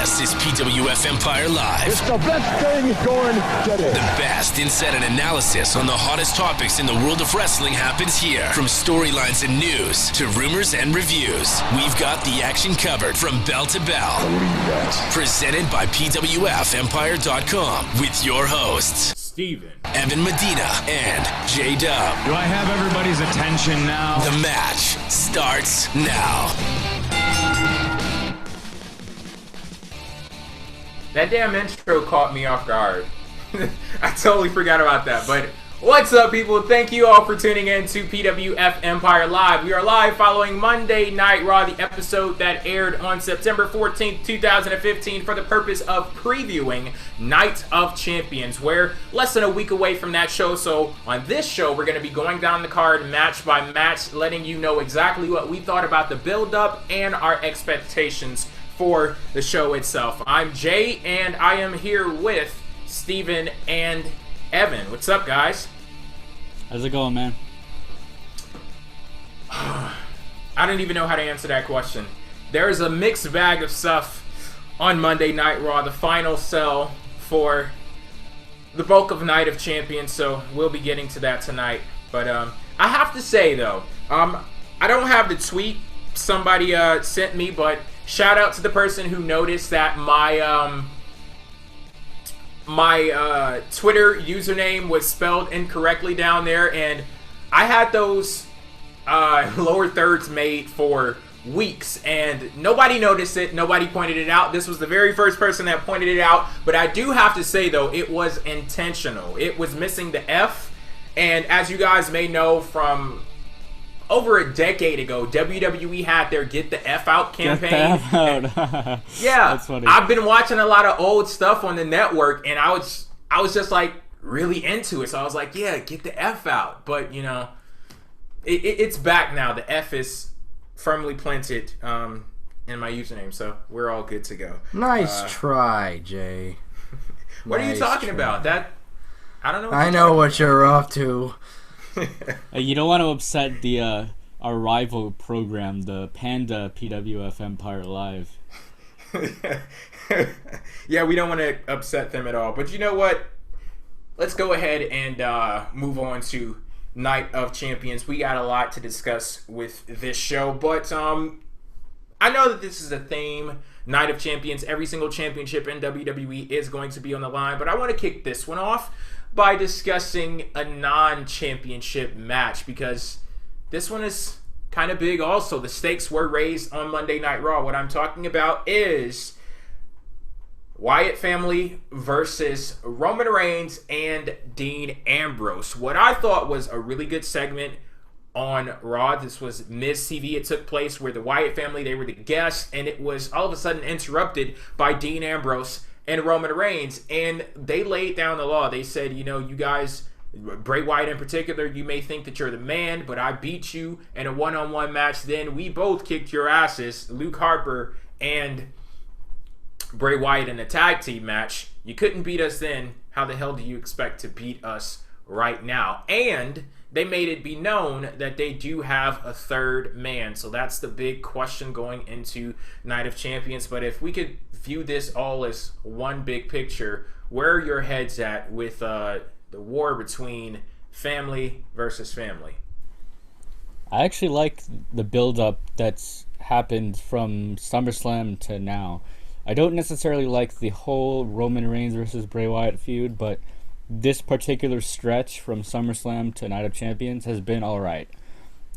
This is PWF Empire Live. It's the best thing going today. The best insight and analysis on the hottest topics in the world of wrestling happens here. From storylines and news to rumors and reviews, we've got the action covered from bell to bell. Believe that. Presented by PWFempire.com with your hosts, Steven, Evan Medina, and J-Dub. do I have everybody's attention now? The match starts now. That damn intro caught me off guard. I totally forgot about that. But what's up, people? Thank you all for tuning in to PWF Empire Live. We are live following Monday Night Raw, the episode that aired on September 14th, 2015, for the purpose of previewing Night of Champions. We're less than a week away from that show, so on this show, we're going to be going down the card match by match, letting you know exactly what we thought about the build-up and our expectations for the show itself. I'm Jay, and I am here with Steven and Evan. What's up, guys? How's it going, man? I don't even know how to answer that question. There's a mixed bag of stuff on Monday Night Raw, the final sell for the bulk of Night of Champions, so we'll be getting to that tonight. But I have to say, though, I don't have the tweet somebody sent me, but shout out to the person who noticed that my Twitter username was spelled incorrectly down there, and I had those lower thirds made for weeks, and nobody noticed it, nobody pointed it out. This was the very first person that pointed it out, but I do have to say, though, it was intentional. It was missing the F, and as you guys may know from over a decade ago, WWE had their Get the F Out campaign. Get the F out. Yeah, That's funny. I've been watching a lot of old stuff on the network, and I was just like really into it. So I was like, yeah, get the F out. But you know, it's back now. The F is firmly planted in my username, so we're all good to go. Nice try, Jay. What are you talking about? That I don't know. I know what you're up to. Hey, you don't want to upset the our rival program, the Panda PWF Empire Live. Yeah, we don't want to upset them at all. But you know what? Let's go ahead and move on to Night of Champions. We got a lot to discuss with this show, but I know that this is a theme. Night of Champions. Every single championship in WWE is going to be on the line, but I want to kick this one off by discussing a non-championship match, because this one is kind of big also. The stakes were raised on Monday Night Raw. What I'm talking about is Wyatt family versus Roman Reigns and Dean Ambrose. What I thought was a really good segment on Raw. This was Miz TV. It took place where the Wyatt family, they were the guests, and it was all of a sudden interrupted by Dean Ambrose and Roman Reigns, and they laid down the law. They said, you know, you guys, Bray Wyatt in particular, you may think that you're the man, but I beat you in a one-on-one match. Then we both kicked your asses, Luke Harper and Bray Wyatt, in a tag team match. You couldn't beat us then. How the hell do you expect to beat us right now? And they made it be known that they do have a third man. So that's the big question going into Night of Champions. But if we could view this all as one big picture, where are your heads at with the war between family versus family? I actually like the build-up that's happened from SummerSlam to now. I don't necessarily like the whole Roman Reigns versus Bray Wyatt feud, but this particular stretch from SummerSlam to Night of Champions has been alright.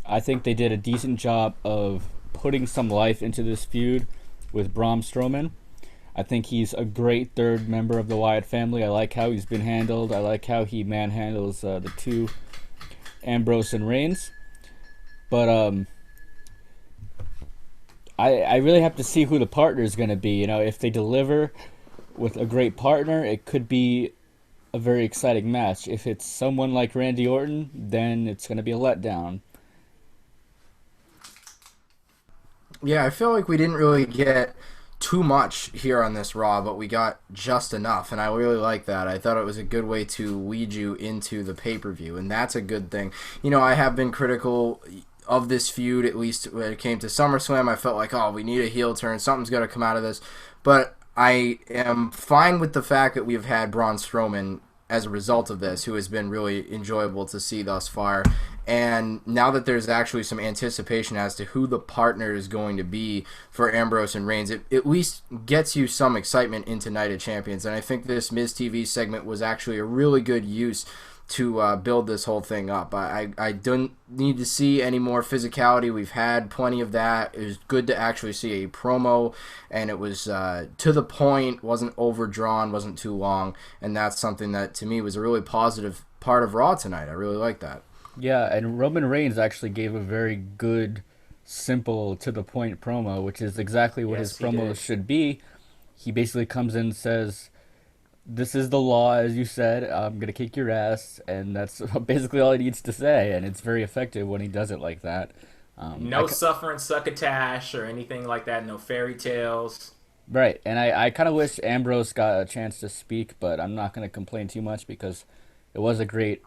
I think they did a decent job of putting some life into this feud with Braun Strowman. I think he's a great third member of the Wyatt family. I like how he's been handled. I like how he manhandles the two, Ambrose and Reigns. But I really have to see who the partner is going to be. You know, if they deliver with a great partner, it could be a very exciting match. If it's someone like Randy Orton, then it's going to be a letdown. Yeah, I feel like we didn't really get too much here on this Raw, but we got just enough, and I really like that. I thought it was a good way to lead you into the pay-per-view, and that's a good thing. You know, I have been critical of this feud, at least when it came to SummerSlam. I felt like, oh, we need a heel turn. Something's got to come out of this. But I am fine with the fact that we've had Braun Strowman as a result of this, who has been really enjoyable to see thus far. And now that there's actually some anticipation as to who the partner is going to be for Ambrose and Reigns, it at least gets you some excitement into Night of Champions. And I think this Miz TV segment was actually a really good use to build this whole thing up. I don't need to see any more physicality. We've had plenty of that. It was good to actually see a promo, and it was to the point, wasn't overdrawn, wasn't too long, and that's something that to me was a really positive part of Raw tonight. I really like that. Yeah, and Roman Reigns actually gave a very good, simple, to the point promo, which is exactly what his promos should be. He basically comes in and says, "This is the law, as you said. I'm going to kick your ass." And that's basically all he needs to say. And it's very effective when he does it like that. No suffering succotash or anything like that. No fairy tales. Right. And I kind of wish Ambrose got a chance to speak, but I'm not going to complain too much because it was a great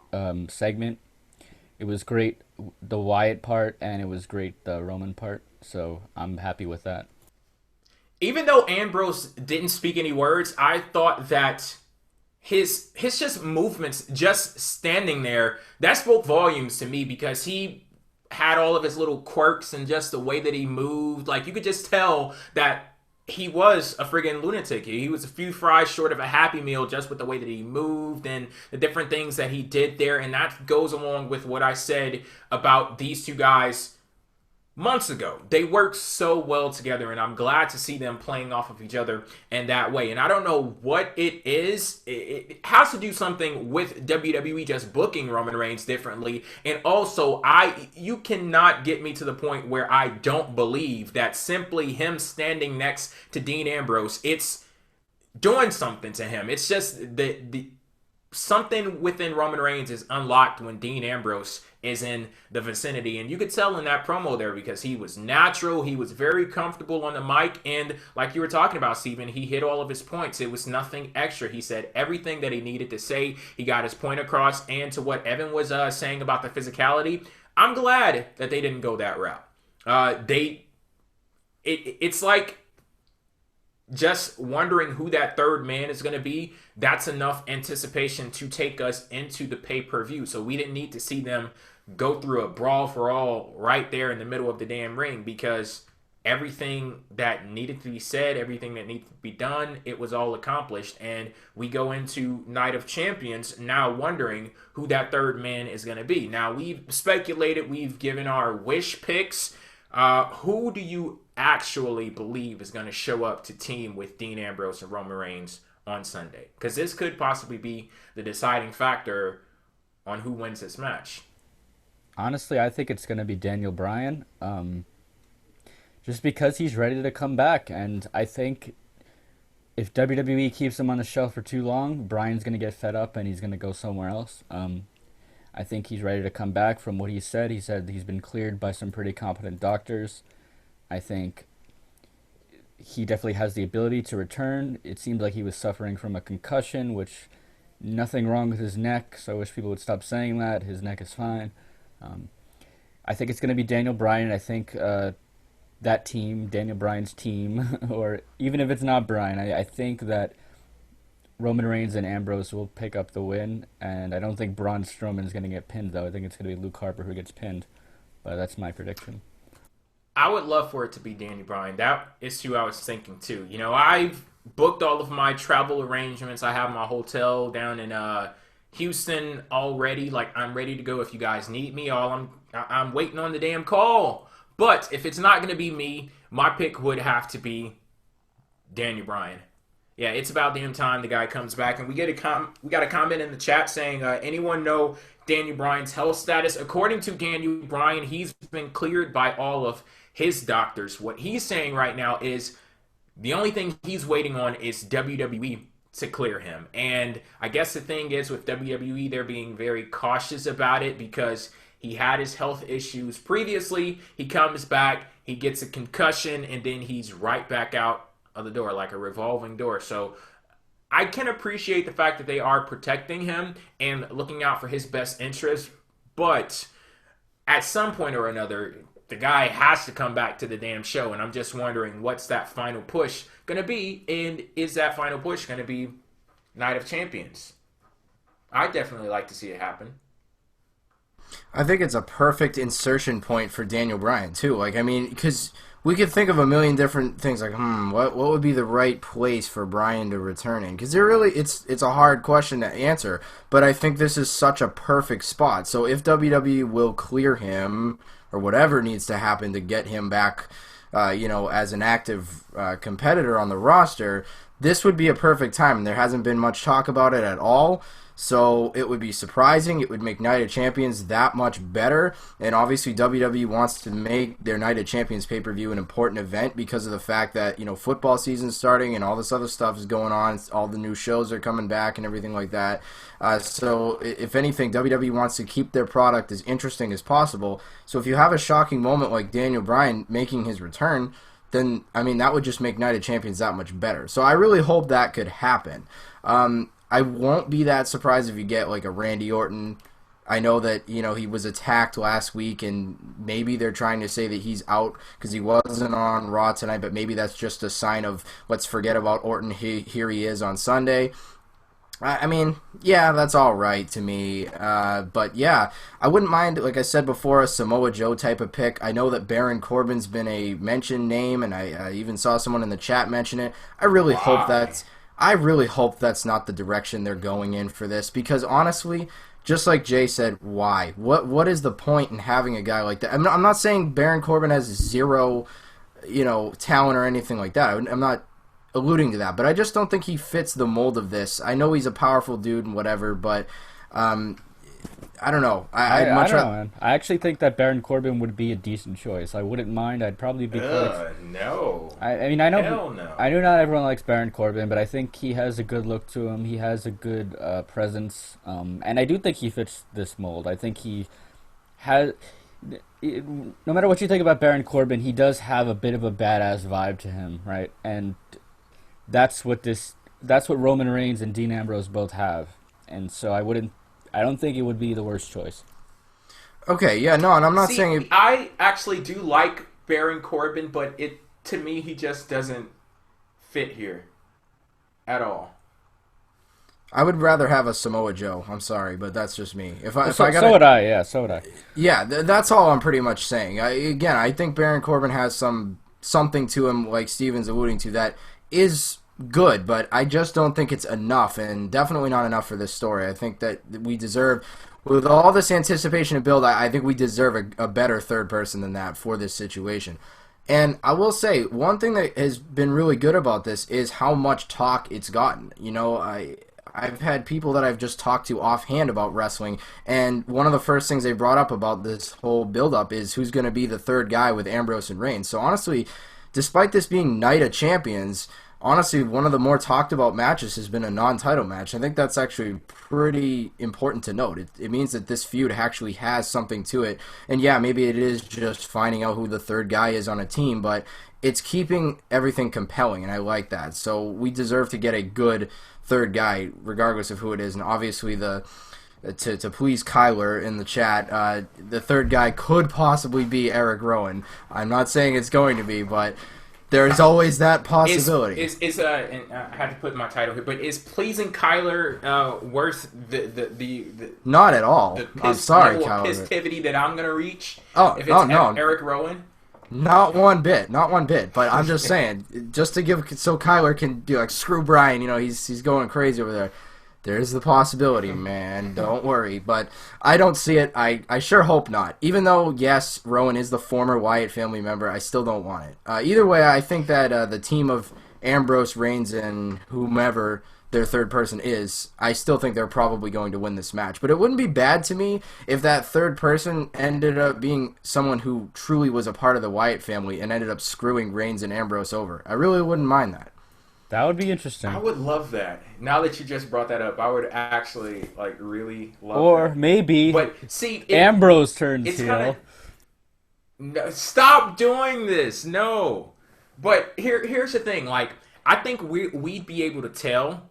segment. It was great, the Wyatt part, and it was great, the Roman part. So I'm happy with that. Even though Ambrose didn't speak any words, I thought that his just movements, just standing there, that spoke volumes to me because he had all of his little quirks and just the way that he moved. Like, you could just tell that he was a friggin' lunatic. He was a few fries short of a Happy Meal just with the way that he moved and the different things that he did there. And that goes along with what I said about these two guys months ago. They work so well together, and I'm glad to see them playing off of each other in that way. And I don't know what it is. It has to do something with WWE just booking Roman Reigns differently. And also, you cannot get me to the point where I don't believe that simply him standing next to Dean Ambrose, it's doing something to him. It's just the something within Roman Reigns is unlocked when Dean Ambrose is in the vicinity. And you could tell in that promo there because he was natural. He was very comfortable on the mic. And like you were talking about, Steven, he hit all of his points. It was nothing extra. He said everything that he needed to say. He got his point across. And to what Evan was saying about the physicality, I'm glad that they didn't go that route. It's like just wondering who that third man is going to be. That's enough anticipation to take us into the pay-per-view. So we didn't need to see them go through a brawl for all right there in the middle of the damn ring, because everything that needed to be said, everything that needed to be done, it was all accomplished. And we go into Night of Champions now wondering who that third man is going to be. Now, we've speculated, we've given our wish picks. Who do you actually believe is going to show up to team with Dean Ambrose and Roman Reigns on Sunday? Because this could possibly be the deciding factor on who wins this match. Honestly, I think it's going to be Daniel Bryan, just because he's ready to come back. And I think if WWE keeps him on the shelf for too long, Bryan's going to get fed up and he's going to go somewhere else. I think he's ready to come back from what he said. He said he's been cleared by some pretty competent doctors. I think he definitely has the ability to return. It seemed like he was suffering from a concussion, which nothing wrong with his neck, so I wish people would stop saying that. His neck is fine. I think it's going to be Daniel Bryan. I think that team, Daniel Bryan's team, or even if it's not Bryan, I think that Roman Reigns and Ambrose will pick up the win, and I don't think Braun Strowman is going to get pinned, though. I think it's going to be Luke Harper who gets pinned, but that's my prediction. I would love for it to be Daniel Bryan. That is who I was thinking, too. You know, I've booked all of my travel arrangements. I have my hotel down in Houston already. Like, I'm ready to go if you guys need me. I'm waiting on the damn call. But if it's not going to be me, my pick would have to be Daniel Bryan. Yeah, it's about damn time the guy comes back. And we got a comment in the chat saying, anyone know Daniel Bryan's health status? According to Daniel Bryan, he's been cleared by all of his doctors. What he's saying right now is the only thing he's waiting on is WWE to clear him. And I guess the thing is with WWE, they're being very cautious about it because he had his health issues previously. He comes back, he gets a concussion, and then he's right back out of the door like a revolving door. So I can appreciate the fact that they are protecting him and looking out for his best interest, but at some point or another, the guy has to come back to the damn show, and I'm just wondering what's that final push going to be, and is that final push going to be Night of Champions? I'd definitely like to see it happen. I think it's a perfect insertion point for Daniel Bryan, too. Like, I mean, because we could think of a million different things, like, what would be the right place for Bryan to return in? Because it's a hard question to answer, but I think this is such a perfect spot. So if WWE will clear him, or whatever needs to happen to get him back, as an active competitor on the roster, this would be a perfect time. And there hasn't been much talk about it at all. So it would be surprising. It would make Night of Champions that much better. And obviously WWE wants to make their Night of Champions pay-per-view an important event because of the fact that, football season's starting and all this other stuff is going on. All the new shows are coming back and everything like that. So if anything, WWE wants to keep their product as interesting as possible. So if you have a shocking moment like Daniel Bryan making his return, then, that would just make Night of Champions that much better. So I really hope that could happen. I won't be that surprised if you get like a Randy Orton. I know that, he was attacked last week, and maybe they're trying to say that he's out because he wasn't on Raw tonight, but maybe that's just a sign of let's forget about Orton. Here he is on Sunday. Yeah, that's all right to me. But yeah, I wouldn't mind, like I said before, a Samoa Joe type of pick. I know that Baron Corbin's been a mentioned name, and I even saw someone in the chat mention it. I really hope that's not the direction they're going in for this, because honestly, just like Jay said, why? What is the point in having a guy like that? I'm not saying Baron Corbin has zero, talent or anything like that. I'm not alluding to that, but I just don't think he fits the mold of this. I know he's a powerful dude and whatever, but I don't know. I don't know, man. I actually think that Baron Corbin would be a decent choice. I wouldn't mind. I'd probably be no. I know. Hell no. I know not everyone likes Baron Corbin, but I think he has a good look to him. He has a good presence, and I do think he fits this mold. I think he has. No matter what you think about Baron Corbin, he does have a bit of a badass vibe to him, right? And that's what Roman Reigns and Dean Ambrose both have, and so I don't think it would be the worst choice. Okay, yeah, no, and I'm not saying I actually do like Baron Corbin, but to me he just doesn't fit here at all. I would rather have a Samoa Joe. I'm sorry, but that's just me. So would I. Yeah, so would I. Yeah, that's all I'm pretty much saying. I think Baron Corbin has something to him, like Steven's alluding to, that is good, but I just don't think it's enough, and definitely not enough for this story. I think that we deserve, with all this anticipation and build, I think we deserve a better third person than that for this situation. And I will say, one thing that has been really good about this is how much talk it's gotten. I've had people that I've just talked to offhand about wrestling, and one of the first things they brought up about this whole build-up is who's going to be the third guy with Ambrose and Reigns. So honestly, despite this being Night of Champions, honestly, one of the more talked about matches has been a non-title match. I think that's actually pretty important to note. It means that this feud actually has something to it. And yeah, maybe it is just finding out who the third guy is on a team, but it's keeping everything compelling, and I like that. So we deserve to get a good third guy, regardless of who it is. And obviously, to please Kyler in the chat, the third guy could possibly be Eric Rowan. I'm not saying it's going to be, but there's always that possibility. And I had to put my title here, but is pleasing Kyler worth the not at all. I'm sorry, Kyler. Pistivity that I'm gonna reach? No. Eric Rowan. Not one bit. But I'm just saying, just to give, so Kyler can be like, screw Bryan. He's going crazy over there. There's the possibility, man. Don't worry. But I don't see it. I sure hope not. Even though, yes, Rowan is the former Wyatt family member, I still don't want it. Either way, I think that the team of Ambrose, Reigns, and whomever their third person is, I still think they're probably going to win this match. But it wouldn't be bad to me if that third person ended up being someone who truly was a part of the Wyatt family and ended up screwing Reigns and Ambrose over. I really wouldn't mind that. That would be interesting. I would love that. Now that you just brought that up, I would actually really love that. Or maybe Ambrose turns heel. No, stop doing this. No. But here's the thing. I think we'd be able to tell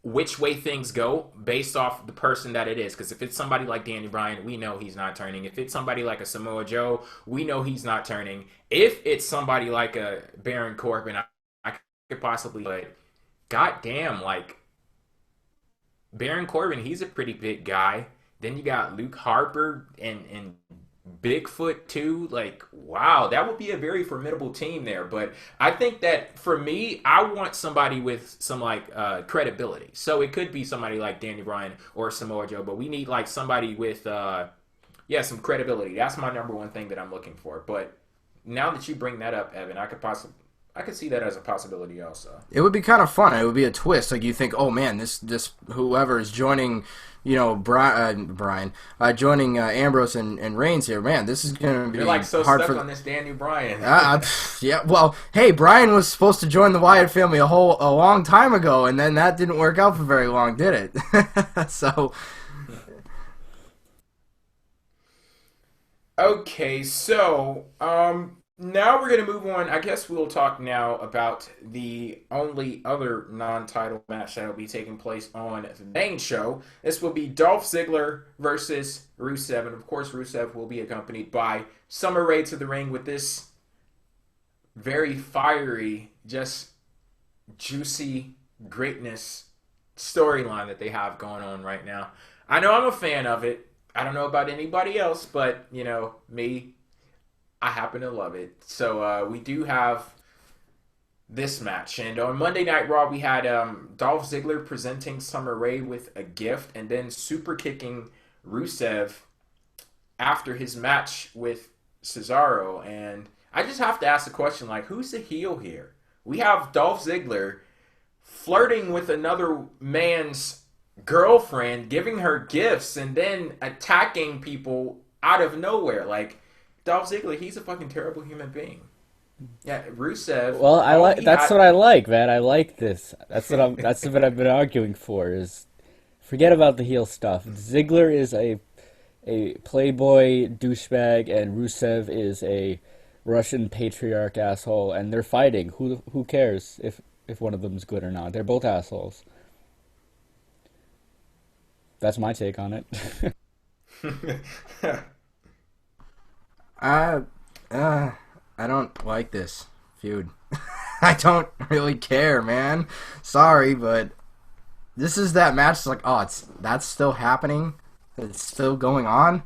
which way things go based off the person that it is. Because if it's somebody like Danny Bryan, we know he's not turning. If it's somebody like a Samoa Joe, we know he's not turning. If it's somebody like a Baron Corbin, I could possibly, but goddamn, like Baron Corbin, he's a pretty big guy. Then you got Luke Harper and Bigfoot too. Like, wow, that would be a very formidable team there. But I think that for me, I want somebody with some like credibility. So it could be somebody like Danny Bryan or Samoa Joe, but we need like somebody with some credibility. That's my number one thing that I'm looking for. But now that you bring that up, Evan, I could see that as a possibility also. It would be kind of fun. It would be a twist. Like you think, oh man, this whoever is joining, Brian, joining Ambrose and Reigns here, man, this is going to be You're like so hard stuck for on this Danny Bryan. Yeah, well, hey, Brian was supposed to join the Wyatt family a long time ago, and then that didn't work out for very long, did it? So. Okay, so now we're going to move on. I guess we'll talk now about the only other non-title match that will be taking place on the main show. This will be Dolph Ziggler versus Rusev. And of course, Rusev will be accompanied by Summer Rae to the ring with this very fiery, just juicy greatness storyline that they have going on right now. I know I'm a fan of it. I don't know about anybody else, but, me, I happen to love it. So we do have this match. And on Monday Night Raw, we had Dolph Ziggler presenting Summer Rae with a gift and then super kicking Rusev after his match with Cesaro. And I just have to ask the question, like, who's the heel here? We have Dolph Ziggler flirting with another man's girlfriend, giving her gifts, and then attacking people out of nowhere. Like, Dolph Ziggler, he's a fucking terrible human being. Yeah, Rusev. Well, that's what I like, man. I like this. That's what I've been arguing for. Is forget about the heel stuff. Ziggler is a playboy douchebag, and Rusev is a Russian patriarch asshole, and they're fighting. Who cares if one of them's good or not? They're both assholes. That's my take on it. I don't like this feud. I don't really care, man. Sorry, but this is that match. It's like, that's still happening. It's still going on.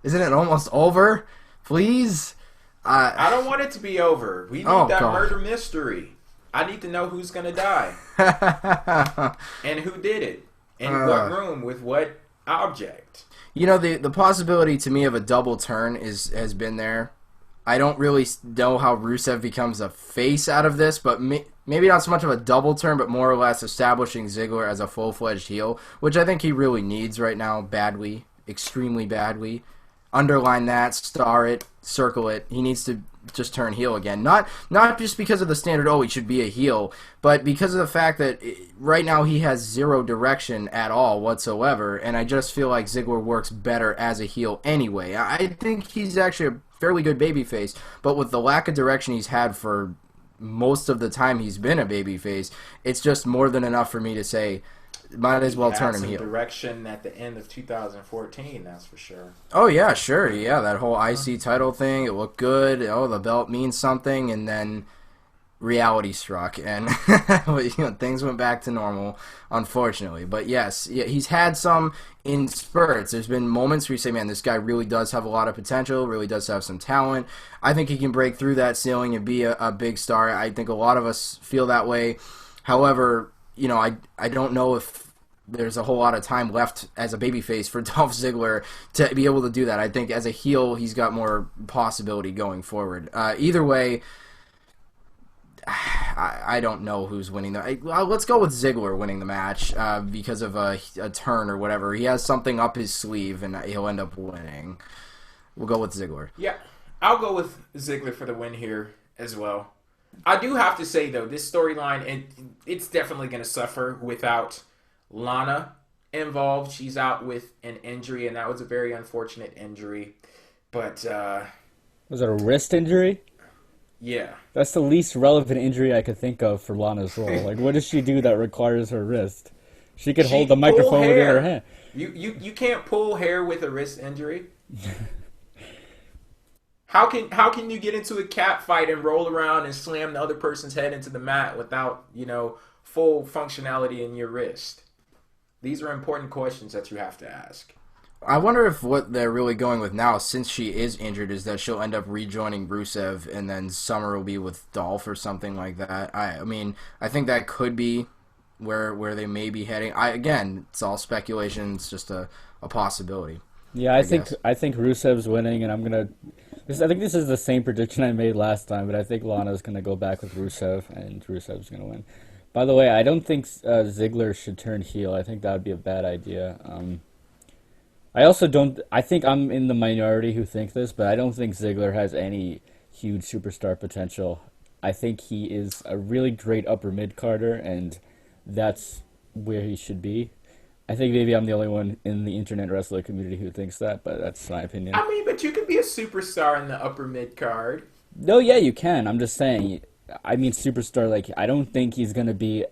Isn't it almost over? Please. I don't want it to be over. We need that murder mystery. I need to know who's gonna die and who did it. In what room with what object? The possibility to me of a double turn has been there. I don't really know how Rusev becomes a face out of this, but maybe not so much of a double turn, but more or less establishing Ziggler as a full-fledged heel, which I think he really needs right now badly, extremely badly. Underline that, star it, circle it. He needs to just turn heel again. Not just because of the standard, he should be a heel, but because of the fact that right now he has zero direction at all whatsoever, and I just feel like Ziggler works better as a heel anyway. I think he's actually a fairly good babyface, but with the lack of direction he's had for most of the time he's been a babyface, it's just more than enough for me to say, might as well turn him heel. Direction at the end of 2014, that's for sure. Oh yeah, sure, yeah, that whole IC title thing, it looked good. The belt means something, and then reality struck, and things went back to normal, unfortunately. But yes, he's had some in spurts. There's been moments where you say, man, this guy really does have a lot of potential, really does have some talent. I think he can break through that ceiling and be a big star. I think a lot of us feel that way. However, I don't know if there's a whole lot of time left as a babyface for Dolph Ziggler to be able to do that. I think as a heel, he's got more possibility going forward. Either way, I don't know who's winning. Let's go with Ziggler winning the match because of a turn or whatever. He has something up his sleeve, and he'll end up winning. We'll go with Ziggler. Yeah, I'll go with Ziggler for the win here as well. I do have to say, though, this storyline, it's definitely going to suffer without Lana involved. She's out with an injury, and that was a very unfortunate injury. But was it a wrist injury? Yeah. That's the least relevant injury I could think of for Lana's role. Like, what does she do that requires her wrist? She could hold the microphone with her hand. You can't pull hair with a wrist injury. How can you get into a cat fight and roll around and slam the other person's head into the mat without, full functionality in your wrist? These are important questions that you have to ask. I wonder if what they're really going with now, since she is injured, is that she'll end up rejoining Rusev and then Summer will be with Dolph or something like that. I think that could be where they may be heading. Again, it's all speculation. It's just a possibility. Yeah, I think Rusev's winning, and I think this is the same prediction I made last time, but I think Lana's gonna go back with Rusev, and Rusev's gonna win. By the way, I don't think Ziggler should turn heel. I think that would be a bad idea. I also don't. I think I'm in the minority who think this, but I don't think Ziggler has any huge superstar potential. I think he is a really great upper mid-carder, and that's where he should be. I think maybe I'm the only one in the internet wrestler community who thinks that, but that's my opinion. But you could be a superstar in the upper mid-card. No, yeah, you can. I'm just saying. I mean, superstar, I don't think he's going to be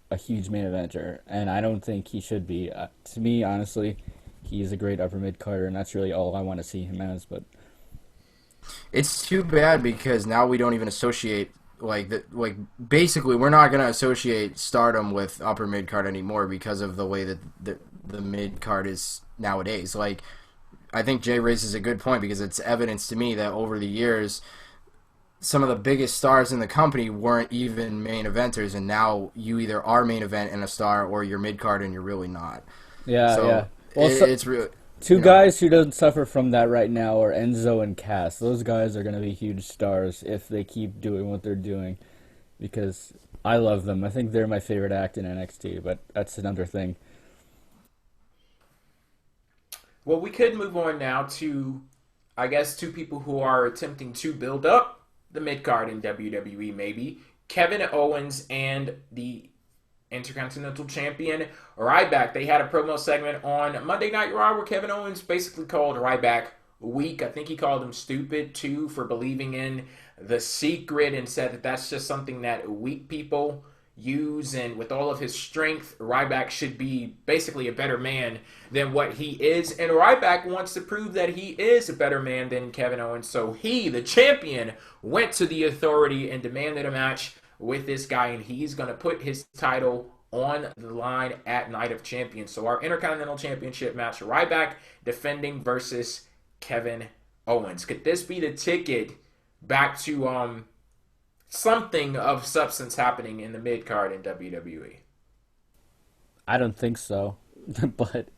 a huge main eventer, and I don't think he should be. To me, honestly, he is a great upper mid-carder, and that's really all I want to see him as, but... It's too bad because now we don't even associate... basically, we're not going to associate Stardom with upper mid-card anymore because of the way that the mid-card is nowadays. I think Jay raises a good point because it's evidence to me that over the years, some of the biggest stars in the company weren't even main eventers, and now you either are main event and a star or you're mid-card and you're really not. Yeah, so yeah. Well, it's really... Two guys who don't suffer from that right now are Enzo and Cass. Those guys are going to be huge stars if they keep doing what they're doing, because I love them. I think they're my favorite act in NXT, but that's another thing. Well, we could move on now to, I guess, two people who are attempting to build up the mid-card in WWE, maybe. Kevin Owens and the Intercontinental Champion Ryback. They had a promo segment on Monday Night Raw where Kevin Owens basically called Ryback weak. I think he called him stupid, too, for believing in the secret and said that that's just something that weak people use, and with all of his strength, Ryback should be basically a better man than what he is, and Ryback wants to prove that he is a better man than Kevin Owens, so he, the champion, went to the authority and demanded a match with this guy, and he's going to put his title on the line at Night of Champions. So our Intercontinental Championship match, Ryback defending versus Kevin Owens. Could this be the ticket back to something of substance happening in the mid-card in WWE? I don't think so, but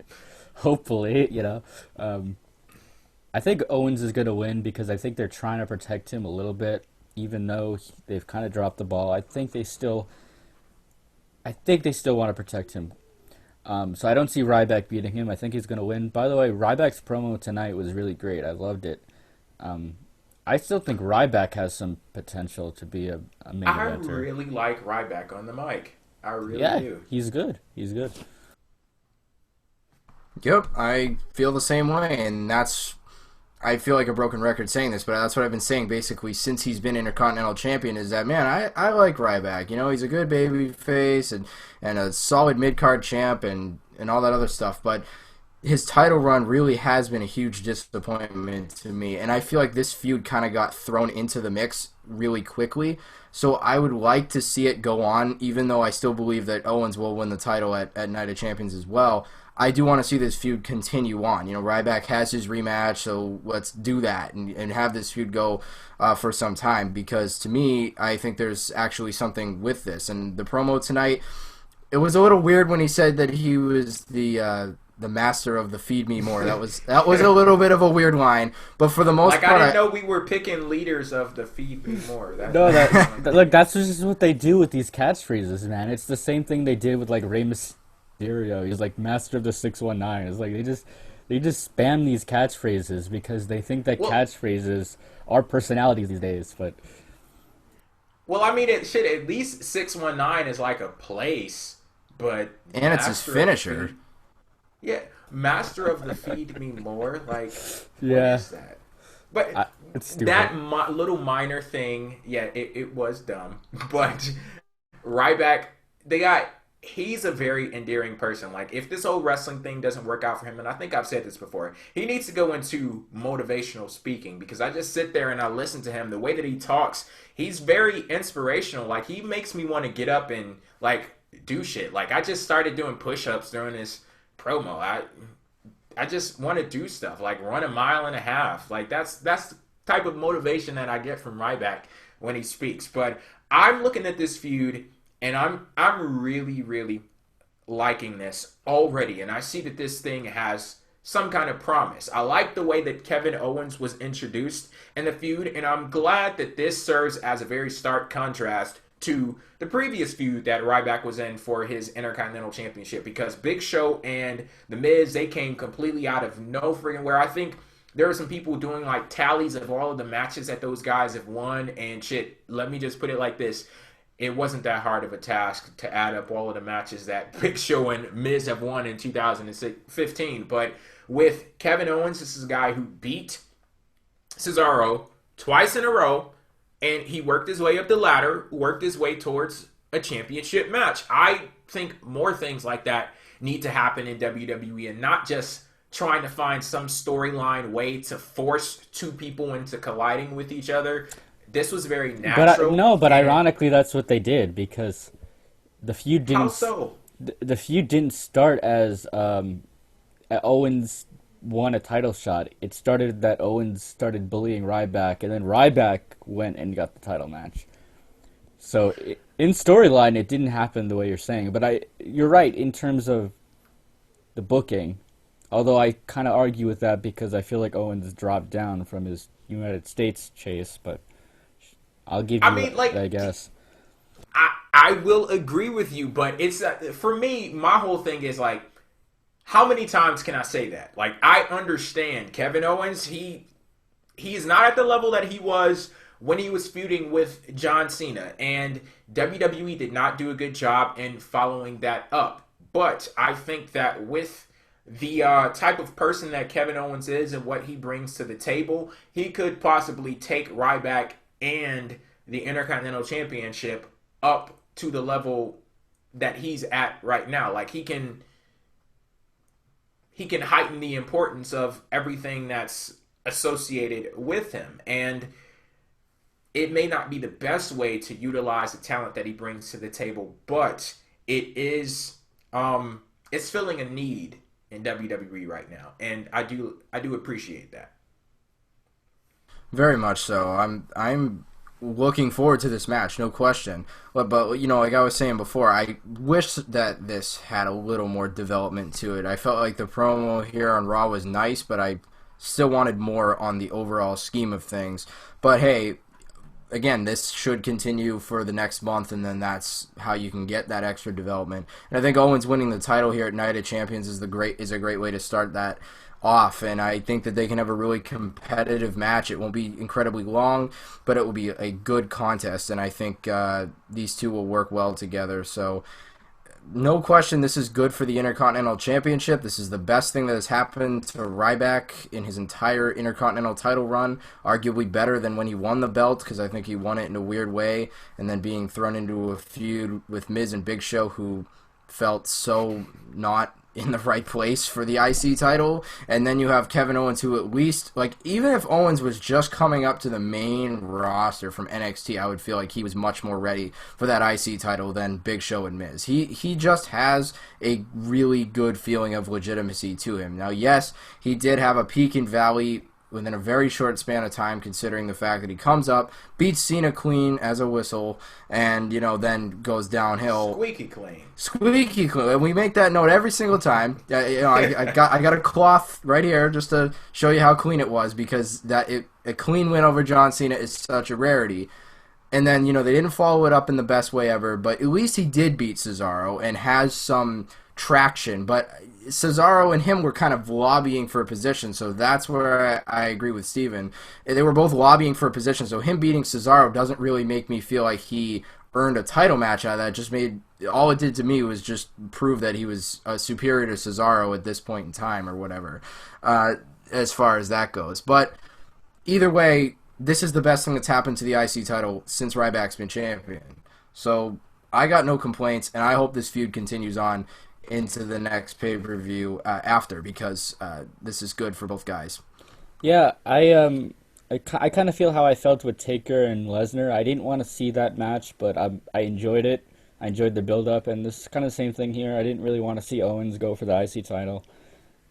hopefully, I think Owens is going to win because I think they're trying to protect him a little bit, even though they've kind of dropped the ball. I think they still want to protect him. So I don't see Ryback beating him. I think he's going to win. By the way, Ryback's promo tonight was really great. I loved it. I still think Ryback has some potential to be a main eventer. I really like Ryback on the mic. I really do. He's good. He's good. Yep, I feel the same way, and I feel like a broken record saying this, but that's what I've been saying basically since he's been Intercontinental Champion is that, man, I like Ryback. He's a good baby face and a solid mid-card champ and all that other stuff, but his title run really has been a huge disappointment to me, and I feel like this feud kind of got thrown into the mix really quickly, so I would like to see it go on, even though I still believe that Owens will win the title at Night of Champions as well. I do want to see this feud continue on. Ryback has his rematch, so let's do that and have this feud go for some time, because to me, I think there's actually something with this. And the promo tonight, it was a little weird when he said that he was the master of the Feed Me More. That was a little bit of a weird line, but for the most part, I didn't know we were picking leaders of the Feed Me More. Look, that's just what they do with these catchphrases, man. It's the same thing they did with Rey Mysterio. He's master of the 619. It's they just spam these catchphrases because they think that catchphrases are personalities these days. But it should at least 619 is a place, but and it's his finisher. Yeah, master of the Feed Me More. What is that? But it's stupid. That little minor thing, it was dumb. But Ryback, they got he's a very endearing person. Like, if this whole wrestling thing doesn't work out for him, and I think I've said this before, he needs to go into motivational speaking, because I just sit there and I listen to him. The way that he talks, he's very inspirational. Like, he makes me want to get up and, like, do shit. Like, I just started doing push-ups during this promo. I just want to do stuff, like run a mile and a half. Like, that's the type of motivation that I get from Ryback when he speaks. But I'm looking at this feud, and I'm really, really liking this already. And I see that this thing has some kind of promise. I like the way that Kevin Owens was introduced in the feud, and I'm glad that this serves as a very stark contrast to the previous feud that Ryback was in for his Intercontinental Championship, because Big Show and The Miz, they came completely out of no friggin' where. I think there are some people doing like tallies of all of the matches that those guys have won, and shit, let me just put it like this. It wasn't that hard of a task to add up all of the matches that Big Show and Miz have won in 2015. But with Kevin Owens, this is a guy who beat Cesaro twice in a row, and he worked his way up the ladder, worked his way towards a championship match. I think more things like that need to happen in WWE, and not just trying to find some storyline way to force two people into colliding with each other. This was very natural. But ironically, that's what they did, because the feud didn't. How so? The feud didn't start as Owens won a title shot. It started that Owens started bullying Ryback, and then Ryback went and got the title match. So in storyline, it didn't happen the way you're saying. But you're right in terms of the booking. Although I kind of argue with that, because I feel like Owens dropped down from his United States chase, but I'll give you that, I guess. I will agree with you, but it's for me, my whole thing is like, how many times can I say that? Like, I understand Kevin Owens, he is not at the level that he was when he was feuding with John Cena, and WWE did not do a good job in following that up. But I think that with the type of person that Kevin Owens is and what he brings to the table, he could possibly take Ryback and the Intercontinental Championship up to the level that he's at right now. Like, he can heighten the importance of everything that's associated with him. And it may not be the best way to utilize the talent that he brings to the table, but it is it's filling a need in WWE right now, and I do appreciate that. Very much so. I'm looking forward to this match, no question. But you know, like I was saying before, I wish that this had a little more development to it. I felt like the promo here on Raw was nice, but I still wanted more on the overall scheme of things. But hey, again, this should continue for the next month, and then that's how you can get that extra development. And I think Owens winning the title here at Night of Champions is a great way to start that off, and I think that they can have a really competitive match. It won't be incredibly long, but it will be a good contest, and I think these two will work well together. So no question, this is good for the Intercontinental Championship. This is the best thing that has happened to Ryback in his entire Intercontinental title run, arguably better than when he won the belt, because I think he won it in a weird way, and then being thrown into a feud with Miz and Big Show, who felt so not in the right place for the IC title. And then you have Kevin Owens, who at least, like, even if Owens was just coming up to the main roster from NXT, I would feel like he was much more ready for that IC title than Big Show and Miz. He just has a really good feeling of legitimacy to him. Now, yes, he did have a peak and valley within a very short span of time, considering the fact that he comes up, beats Cena clean as a whistle, and, you know, then goes downhill. Squeaky clean. And we make that note every single time. You know, I got a cloth right here just to show you how clean it was, because a clean win over John Cena is such a rarity. And then, you know, they didn't follow it up in the best way ever, but at least he did beat Cesaro and has some traction. But Cesaro and him were kind of lobbying for a position, so that's where I agree with Steven. They were both lobbying for a position, so him beating Cesaro doesn't really make me feel like he earned a title match out of that. It just all it did to me was just prove that he was superior to Cesaro at this point in time, or whatever, as far as that goes. But either way, this is the best thing that's happened to the IC title since Ryback's been champion. So I got no complaints, and I hope this feud continues on into the next pay-per-view after, because this is good for both guys. Yeah, I kind of feel how I felt with Taker and Lesnar. I didn't want to see that match, but I enjoyed it. I enjoyed the build-up, and this is kind of the same thing here. I didn't really want to see Owens go for the IC title,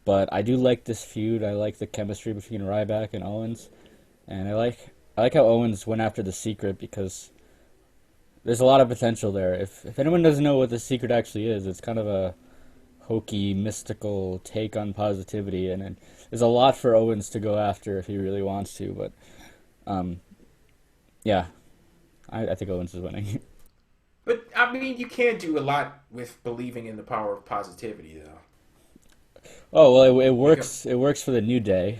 but I do like this feud. I like the chemistry between Ryback and Owens, and I like how Owens went after the secret, because there's a lot of potential there. If anyone doesn't know what the secret actually is, it's kind of a hokey, mystical take on positivity, and there's a lot for Owens to go after if he really wants to, but yeah, I think Owens is winning. But, I mean, you can't do a lot with believing in the power of positivity, though. Oh, well, it works. It works for the New Day.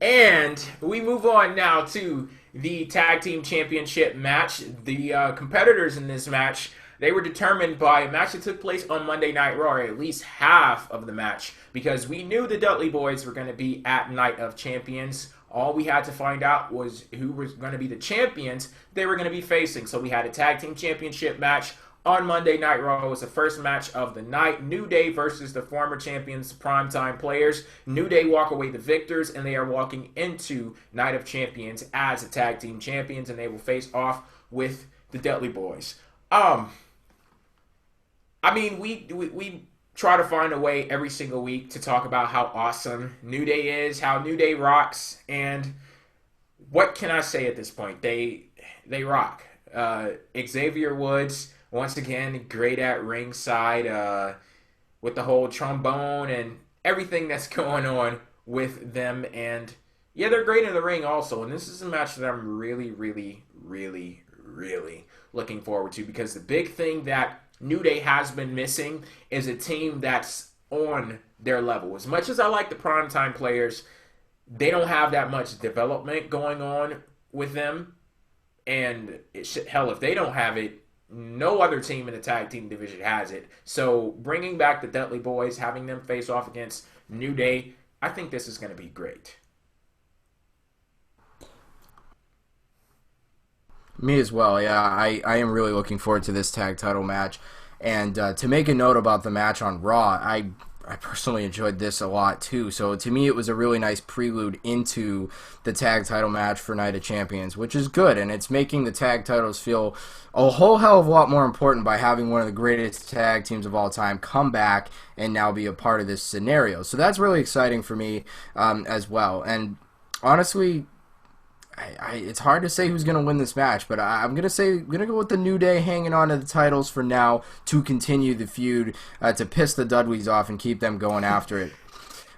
And we move on now to the Tag Team Championship match. The competitors in this match, they were determined by a match that took place on Monday Night Raw, or at least half of the match, because we knew the Dudley Boyz were going to be at Night of Champions. All we had to find out was who was going to be the champions they were going to be facing. So we had a Tag Team Championship match on Monday Night Raw. It was the first match of the night. New Day versus the former champions, Primetime Players. New Day walk away the victors, and they are walking into Night of Champions as the Tag Team Champions, and they will face off with the Dudley Boyz. I mean, we try to find a way every single week to talk about how awesome New Day is, how New Day rocks, and what can I say at this point? They rock. Xavier Woods, once again, great at ringside with the whole trombone and everything that's going on with them. And yeah, they're great in the ring also. And this is a match that I'm really, really, really, really looking forward to, because the big thing that New Day has been missing is a team that's on their level. As much as I like the Primetime Players, they don't have that much development going on with them. And hell, if they don't have it, no other team in the tag team division has it. So bringing back the Dudley Boyz, having them face off against New Day, I think this is going to be great. Me as well, yeah. I am really looking forward to this tag title match. And to make a note about the match on Raw, I personally enjoyed this a lot too. So to me, it was a really nice prelude into the tag title match for Night of Champions, which is good. And it's making the tag titles feel a whole hell of a lot more important by having one of the greatest tag teams of all time come back and now be a part of this scenario. So that's really exciting for me as well. And honestly, it's hard to say who's going to win this match, but I'm going to go with the New Day hanging on to the titles for now to continue the feud, to piss the Dudleys off and keep them going after it.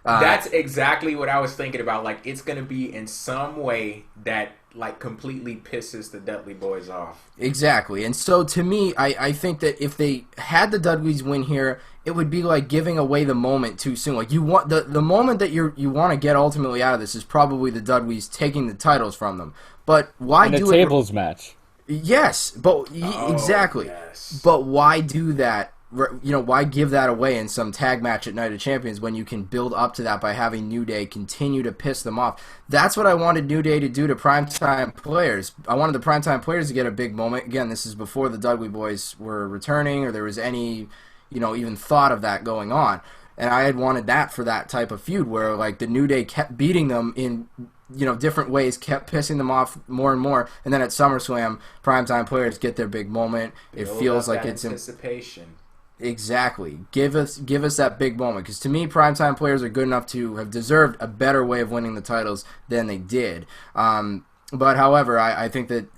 That's exactly what I was thinking about. Like, it's going to be in some way that, like, completely pisses the Dudley Boyz off. Exactly. And so, to me, I think that if they had the Dudleys win here, it would be like giving away the moment too soon. Like, you want the moment that you want to get ultimately out of this is probably the Dudleys taking the titles from them. But why do it? In a tables match. Yes, but exactly. Yes. But why do that? You know, why give that away in some tag match at Night of Champions when you can build up to that by having New Day continue to piss them off? That's what I wanted New Day to do to Primetime Players. I wanted the Primetime Players to get a big moment. Again, this is before the Dudley Boyz were returning or there was any, even thought of that going on. And I had wanted that for that type of feud where, like, the New Day kept beating them in, different ways, kept pissing them off more and more. And then at SummerSlam, Primetime Players get their big moment. It feels like it's anticipation. Exactly. Give us that big moment, because to me, Primetime Players are good enough to have deserved a better way of winning the titles than they did. But however, I think that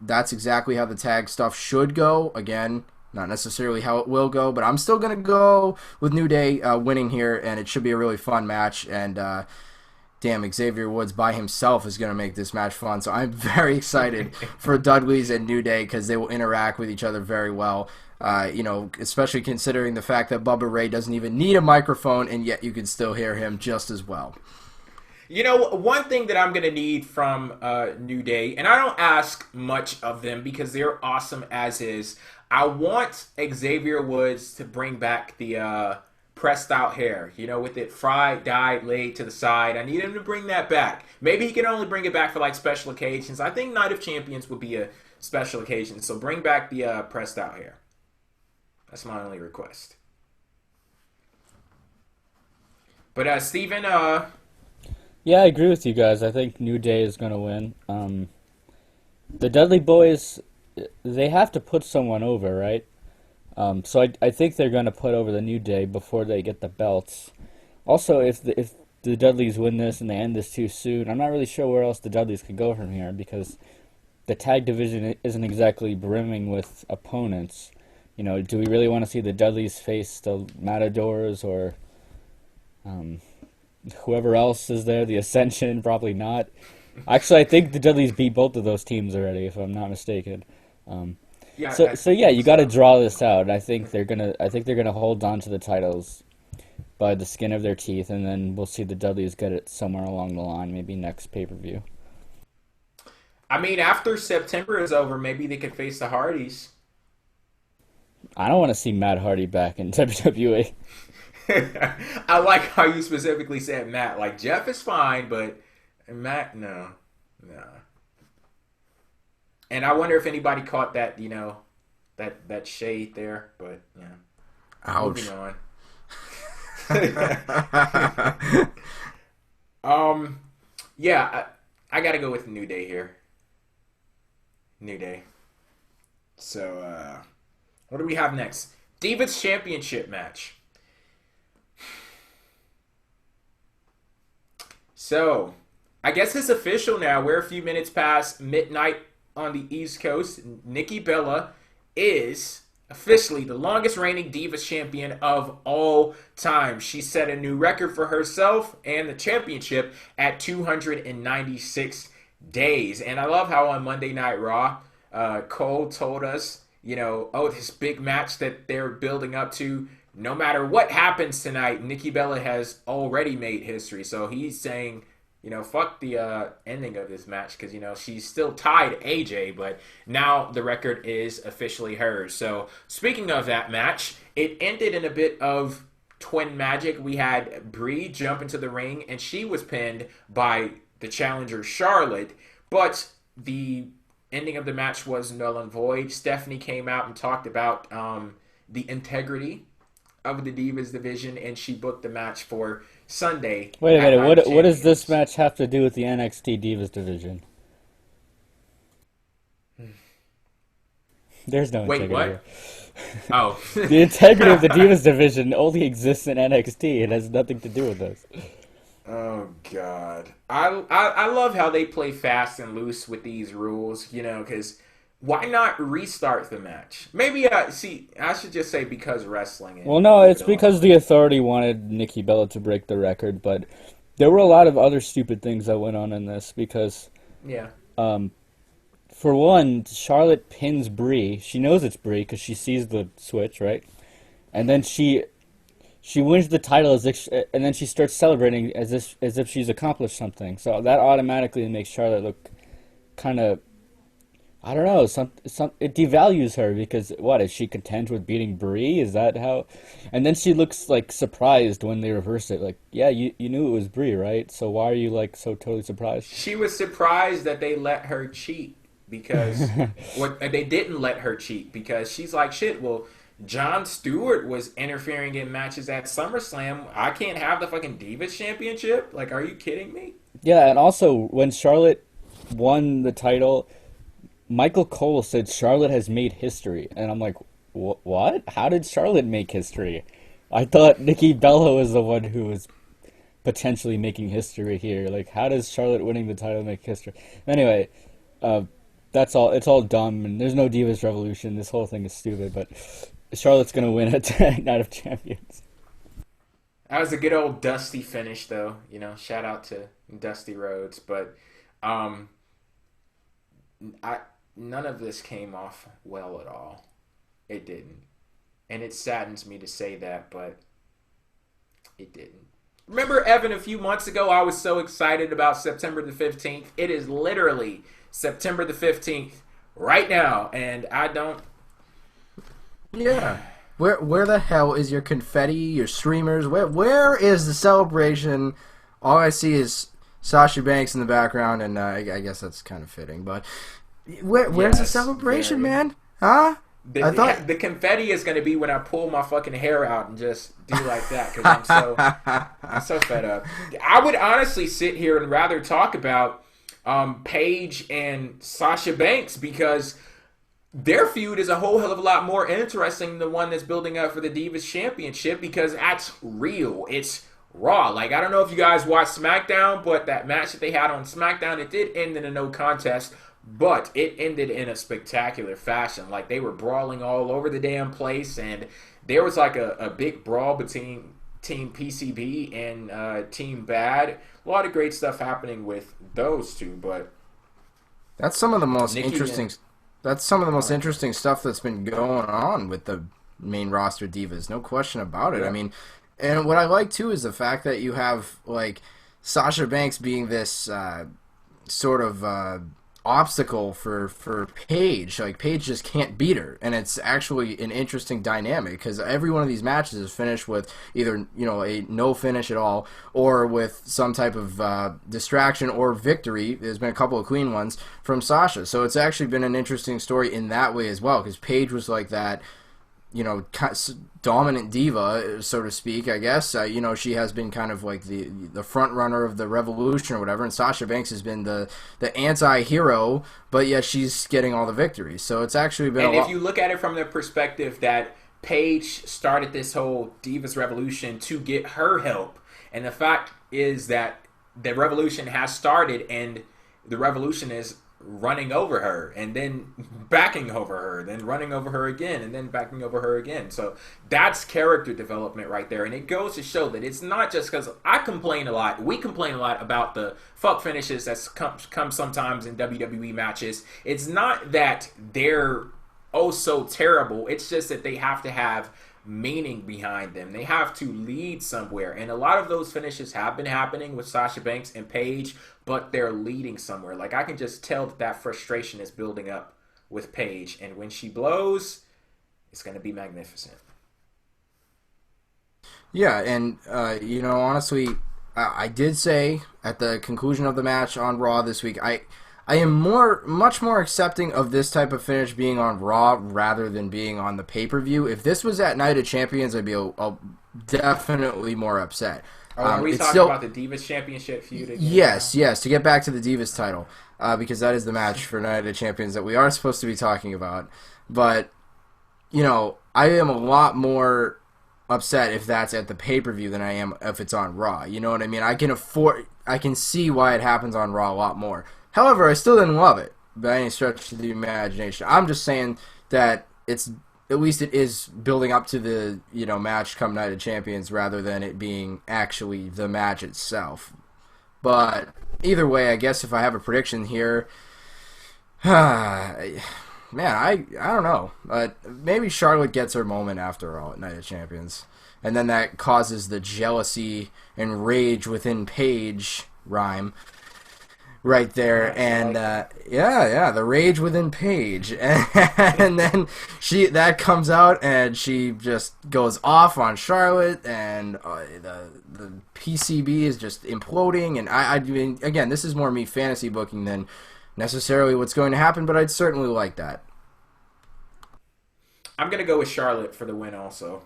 that's exactly how the tag stuff should go. Again, not necessarily how it will go, but I'm still gonna go with New Day winning here, and it should be a really fun match. And damn, Xavier Woods by himself is going to make this match fun. So I'm very excited for Dudley's and New Day because they will interact with each other very well. Especially considering the fact that Bubba Ray doesn't even need a microphone, and yet you can still hear him just as well. One thing that I'm going to need from New Day, and I don't ask much of them because they're awesome as is, I want Xavier Woods to bring back the pressed out hair, with it fried, dyed, laid to the side. I need him to bring that back. Maybe he can only bring it back for like special occasions. I think Night of Champions would be a special occasions. So bring back the pressed out hair. That's my only request. But Steven, Yeah, I agree with you guys. I think New Day is going to win. The Dudley Boys, they have to put someone over, right? So I think they're going to put over the New Day before they get the belts. Also, if the Dudleys win this and they end this too soon, I'm not really sure where else the Dudleys could go from here, because the tag division isn't exactly brimming with opponents. You know, do we really want to see the Dudleys face the Matadors or whoever else is there, the Ascension? Probably not. Actually, I think the Dudleys beat both of those teams already, if I'm not mistaken. So you got to draw this out. I think they're gonna hold on to the titles by the skin of their teeth, and then we'll see the Dudleys get it somewhere along the line, maybe next pay-per-view. I mean, after September is over, maybe they could face the Hardys. I don't want to see Matt Hardy back in WWE. I like how you specifically said Matt. Like, Jeff is fine, but Matt, no. And I wonder if anybody caught that, that shade there. But yeah. Ouch. Moving on. I gotta go with New Day here. New Day. So, what do we have next? Divas Championship match. So, I guess it's official now. We're a few minutes past midnight on the East Coast. Nikki Bella is officially the longest reigning Divas champion of all time. She set a new record for herself and the championship at 296 days. And I love how on Monday Night Raw, Cole told us, this big match that they're building up to. No matter what happens tonight, Nikki Bella has already made history. So he's saying, fuck the ending of this match, because, she's still tied AJ, but now the record is officially hers. So speaking of that match, it ended in a bit of twin magic. We had Brie jump into the ring, and she was pinned by the challenger Charlotte, but the ending of the match was null and void. Stephanie came out and talked about the integrity of the Divas division, and she booked the match for Sunday. Wait a minute, what does this match have to do with the NXT Divas division? There's no integrity. Wait, what? Oh. The integrity of the Divas division only exists in NXT. It has nothing to do with this. Oh, God. I love how they play fast and loose with these rules, because why not restart the match? Maybe, I should just say because wrestling. Well, no, it's because the Authority wanted Nikki Bella to break the record, but there were a lot of other stupid things that went on in this because, for one, Charlotte pins Brie. She knows it's Brie because she sees the switch, right? And then she wins the title and then she starts celebrating as if she's accomplished something. So that automatically makes Charlotte look kind of, I don't know, it devalues her because, what, is she content with beating Brie? Is that how? And then she looks, like, surprised when they reverse it. Like, yeah, you knew it was Brie, right? So why are you, like, so totally surprised? She was surprised that they let her cheat because, they didn't let her cheat because she's like, shit, well, Jon Stewart was interfering in matches at SummerSlam. I can't have the fucking Divas Championship? Like, are you kidding me? Yeah, and also, when Charlotte won the title, Michael Cole said Charlotte has made history. And I'm like, what? How did Charlotte make history? I thought Nikki Bella was the one who was potentially making history here. Like, how does Charlotte winning the title make history? Anyway, that's all. It's all dumb, and there's no Divas Revolution. This whole thing is stupid, but Charlotte's going to win at Night of Champions. That was a good old Dusty finish, though. Shout out to Dusty Rhodes. But none of this came off well at all. It didn't. And it saddens me to say that, but it didn't. Remember, Evan, a few months ago, I was so excited about September the 15th. It is literally September the 15th right now, and I don't... Yeah. Where the hell is your confetti, your streamers? Where is the celebration? All I see is Sasha Banks in the background, and I guess that's kind of fitting. But Where's the celebration, man? Huh? The confetti is going to be when I pull my fucking hair out and just do like that because I'm so fed up. I would honestly sit here and rather talk about Paige and Sasha Banks because their feud is a whole hell of a lot more interesting than the one that's building up for the Divas Championship because that's real. It's Raw. Like, I don't know if you guys watched SmackDown, but that match that they had on SmackDown, it did end in a no contest. But it ended in a spectacular fashion. Like, they were brawling all over the damn place, and there was like a big brawl between Team PCB and Team Bad. A lot of great stuff happening with those two, but that's some of the most interesting. That's some of the most interesting stuff that's been going on with the main roster divas. No question about it. Yeah. I mean, and what I like too is the fact that you have like Sasha Banks being this sort of obstacle for Paige. Like, Paige just can't beat her, and it's actually an interesting dynamic because every one of these matches is finished with either, you know, a no finish at all or with some type of distraction or victory. There's been a couple of clean ones from Sasha, so it's actually been an interesting story in that way as well because Paige was like that, you know, dominant diva, so to speak, I guess. You know, she has been kind of like the front runner of the revolution or whatever, and Sasha Banks has been the anti-hero, but yet she's getting all the victories. So it's actually been if you look at it from the perspective that Paige started this whole Divas Revolution to get her help, and the fact is that the revolution has started, and the revolution is running over her and then backing over her, then running over her again, and then backing over her again. So that's character development right there. And it goes to show that it's not just because we complain a lot about the fuck finishes that come sometimes in WWE matches. It's not that they're oh so terrible. It's just that they have to have meaning behind them. They have to lead somewhere. And a lot of those finishes have been happening with Sasha Banks and Paige, but they're leading somewhere. Like, I can just tell that frustration is building up with Paige. And when she blows, it's going to be magnificent. Yeah, and, you know, honestly, I did say at the conclusion of the match on Raw this week, I am much more accepting of this type of finish being on Raw rather than being on the pay-per-view. If this was at Night of Champions, I'd be definitely more upset. Are we talking about the Divas Championship feud again? Yes, to get back to the Divas title, because that is the match for Night of Champions that we are supposed to be talking about. But, you know, I am a lot more upset if that's at the pay-per-view than I am if it's on Raw. You know what I mean? I can see why it happens on Raw a lot more. However, I still didn't love it by any stretch of the imagination. I'm just saying that at least it is building up to the, you know, match come Night of Champions rather than it being actually the match itself. But either way, I guess if I have a prediction here, man, I don't know. Maybe Charlotte gets her moment after all at Night of Champions, and then that causes the jealousy and rage within Paige rhyme. Right there, and the rage within Paige, and then that comes out, and she just goes off on Charlotte, and the PCB is just imploding, and I mean, again, this is more me fantasy booking than necessarily what's going to happen, but I'd certainly like that. I'm gonna go with Charlotte for the win also.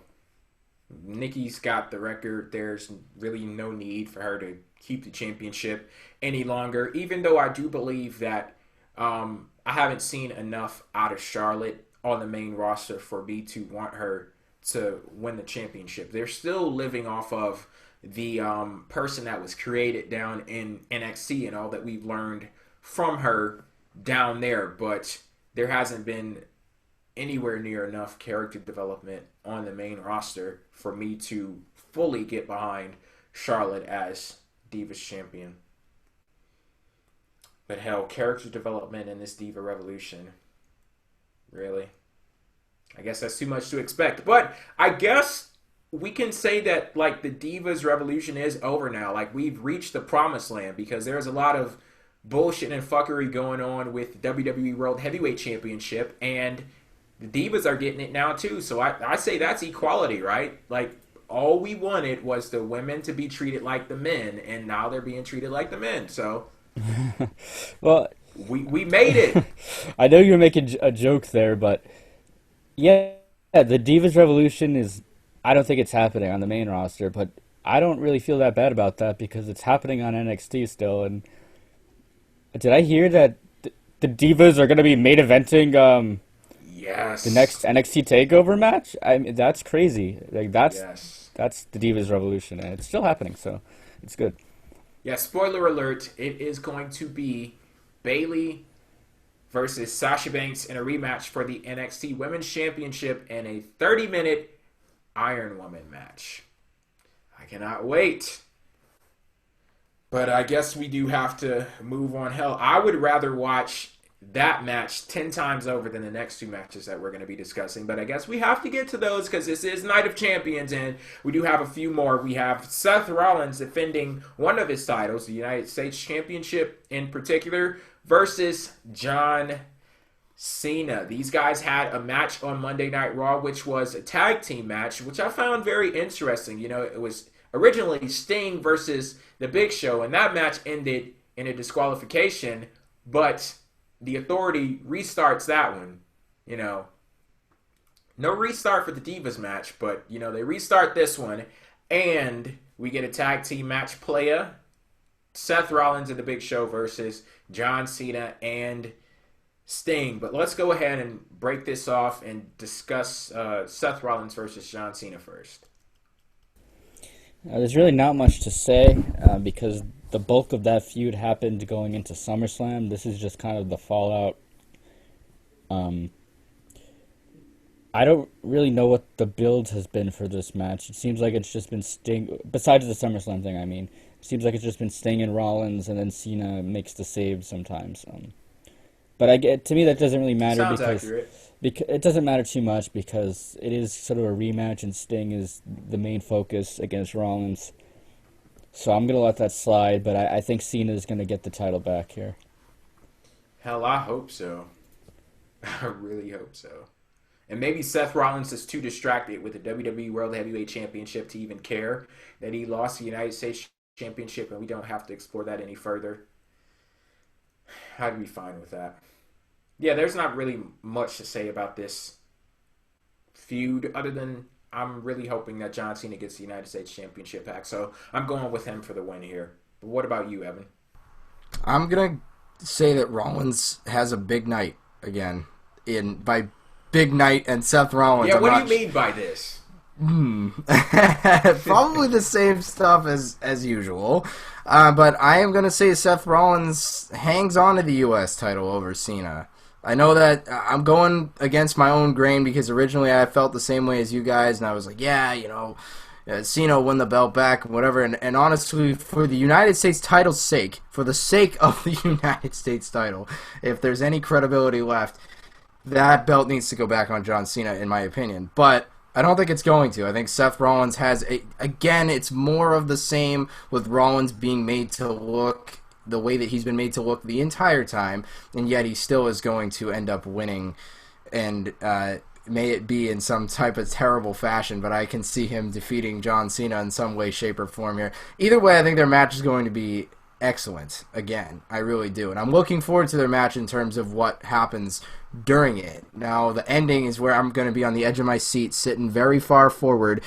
Nikki's got the record. There's really no need for her to keep the championship any longer, even though I do believe that I haven't seen enough out of Charlotte on the main roster for me to want her to win the championship. They're still living off of the person that was created down in NXT and all that we've learned from her down there, but there hasn't been anywhere near enough character development on the main roster for me to fully get behind Charlotte as Divas champion. But hell, character development in this Diva Revolution, really? I guess that's too much to expect. But I guess we can say that, like, the Divas Revolution is over now. Like, we've reached the promised land because there's a lot of bullshit and fuckery going on with WWE World Heavyweight Championship, and the Divas are getting it now too. So I say that's equality, right? Like, all we wanted was the women to be treated like the men, and now they're being treated like the men. So, well, We made it. I know you're making a joke there, but yeah, the Divas Revolution is. I don't think it's happening on the main roster, but I don't really feel that bad about that because it's happening on NXT still. And did I hear that the Divas are going to be main eventing? Yes. The next NXT Takeover match. I mean, that's crazy. Like that's the Divas Revolution, and it's still happening, so it's good. Yeah. Spoiler alert: it is going to be Bayley versus Sasha Banks in a rematch for the NXT Women's Championship in a 30-minute Iron Woman match. I cannot wait. But I guess we do have to move on. Hell, I would rather watch that match 10 times over than the next two matches that we're going to be discussing. But I guess we have to get to those because this is Night of Champions, and we do have a few more. We have Seth Rollins defending one of his titles, the United States Championship in particular, versus John Cena. These guys had a match on Monday Night Raw, which was a tag team match, which I found very interesting. You know, it was originally Sting versus The Big Show, and that match ended in a disqualification, but the Authority restarts that one. You know, no restart for the Divas match, but, you know, they restart this one, and we get a tag team match playa. Seth Rollins and The Big Show versus John Cena and Sting. But let's go ahead and break this off and discuss Seth Rollins versus John Cena first. There's really not much to say because the bulk of that feud happened going into SummerSlam. This is just kind of the fallout. I don't really know what the build has been for this match. It seems like it's just been Sting, besides the SummerSlam thing, I mean. It seems like it's just been Sting and Rollins, and then Cena makes the save sometimes. But to me, that doesn't really matter. Sounds accurate. Because it doesn't matter too much because it is sort of a rematch, and Sting is the main focus against Rollins. So I'm going to let that slide, but I think Cena is going to get the title back here. Hell, I hope so. I really hope so. And maybe Seth Rollins is too distracted with the WWE World Heavyweight Championship to even care that he lost the United States Championship, and we don't have to explore that any further. I'd be fine with that. Yeah, there's not really much to say about this feud other than I'm really hoping that John Cena gets the United States Championship back. So I'm going with him for the win here. But what about you, Evan? I'm going to say that Rollins has a big night again. By big night and Seth Rollins. Yeah, what do you mean by this? Probably the same stuff as usual. But I am going to say Seth Rollins hangs on to the U.S. title over Cena. I know that I'm going against my own grain because originally I felt the same way as you guys, and I was like, yeah, you know, Cena win the belt back, whatever. And honestly, for the United States title's sake, for the sake of the United States title, if there's any credibility left, that belt needs to go back on John Cena, in my opinion. But I don't think it's going to. I think Seth Rollins has, again, it's more of the same with Rollins being made to look the way that he's been made to look the entire time, and yet he still is going to end up winning, and may it be in some type of terrible fashion, but I can see him defeating John Cena in some way, shape, or form here. Either way, I think their match is going to be excellent. Again, I really do. And I'm looking forward to their match in terms of what happens during it. Now, the ending is where I'm going to be on the edge of my seat, sitting very far forward,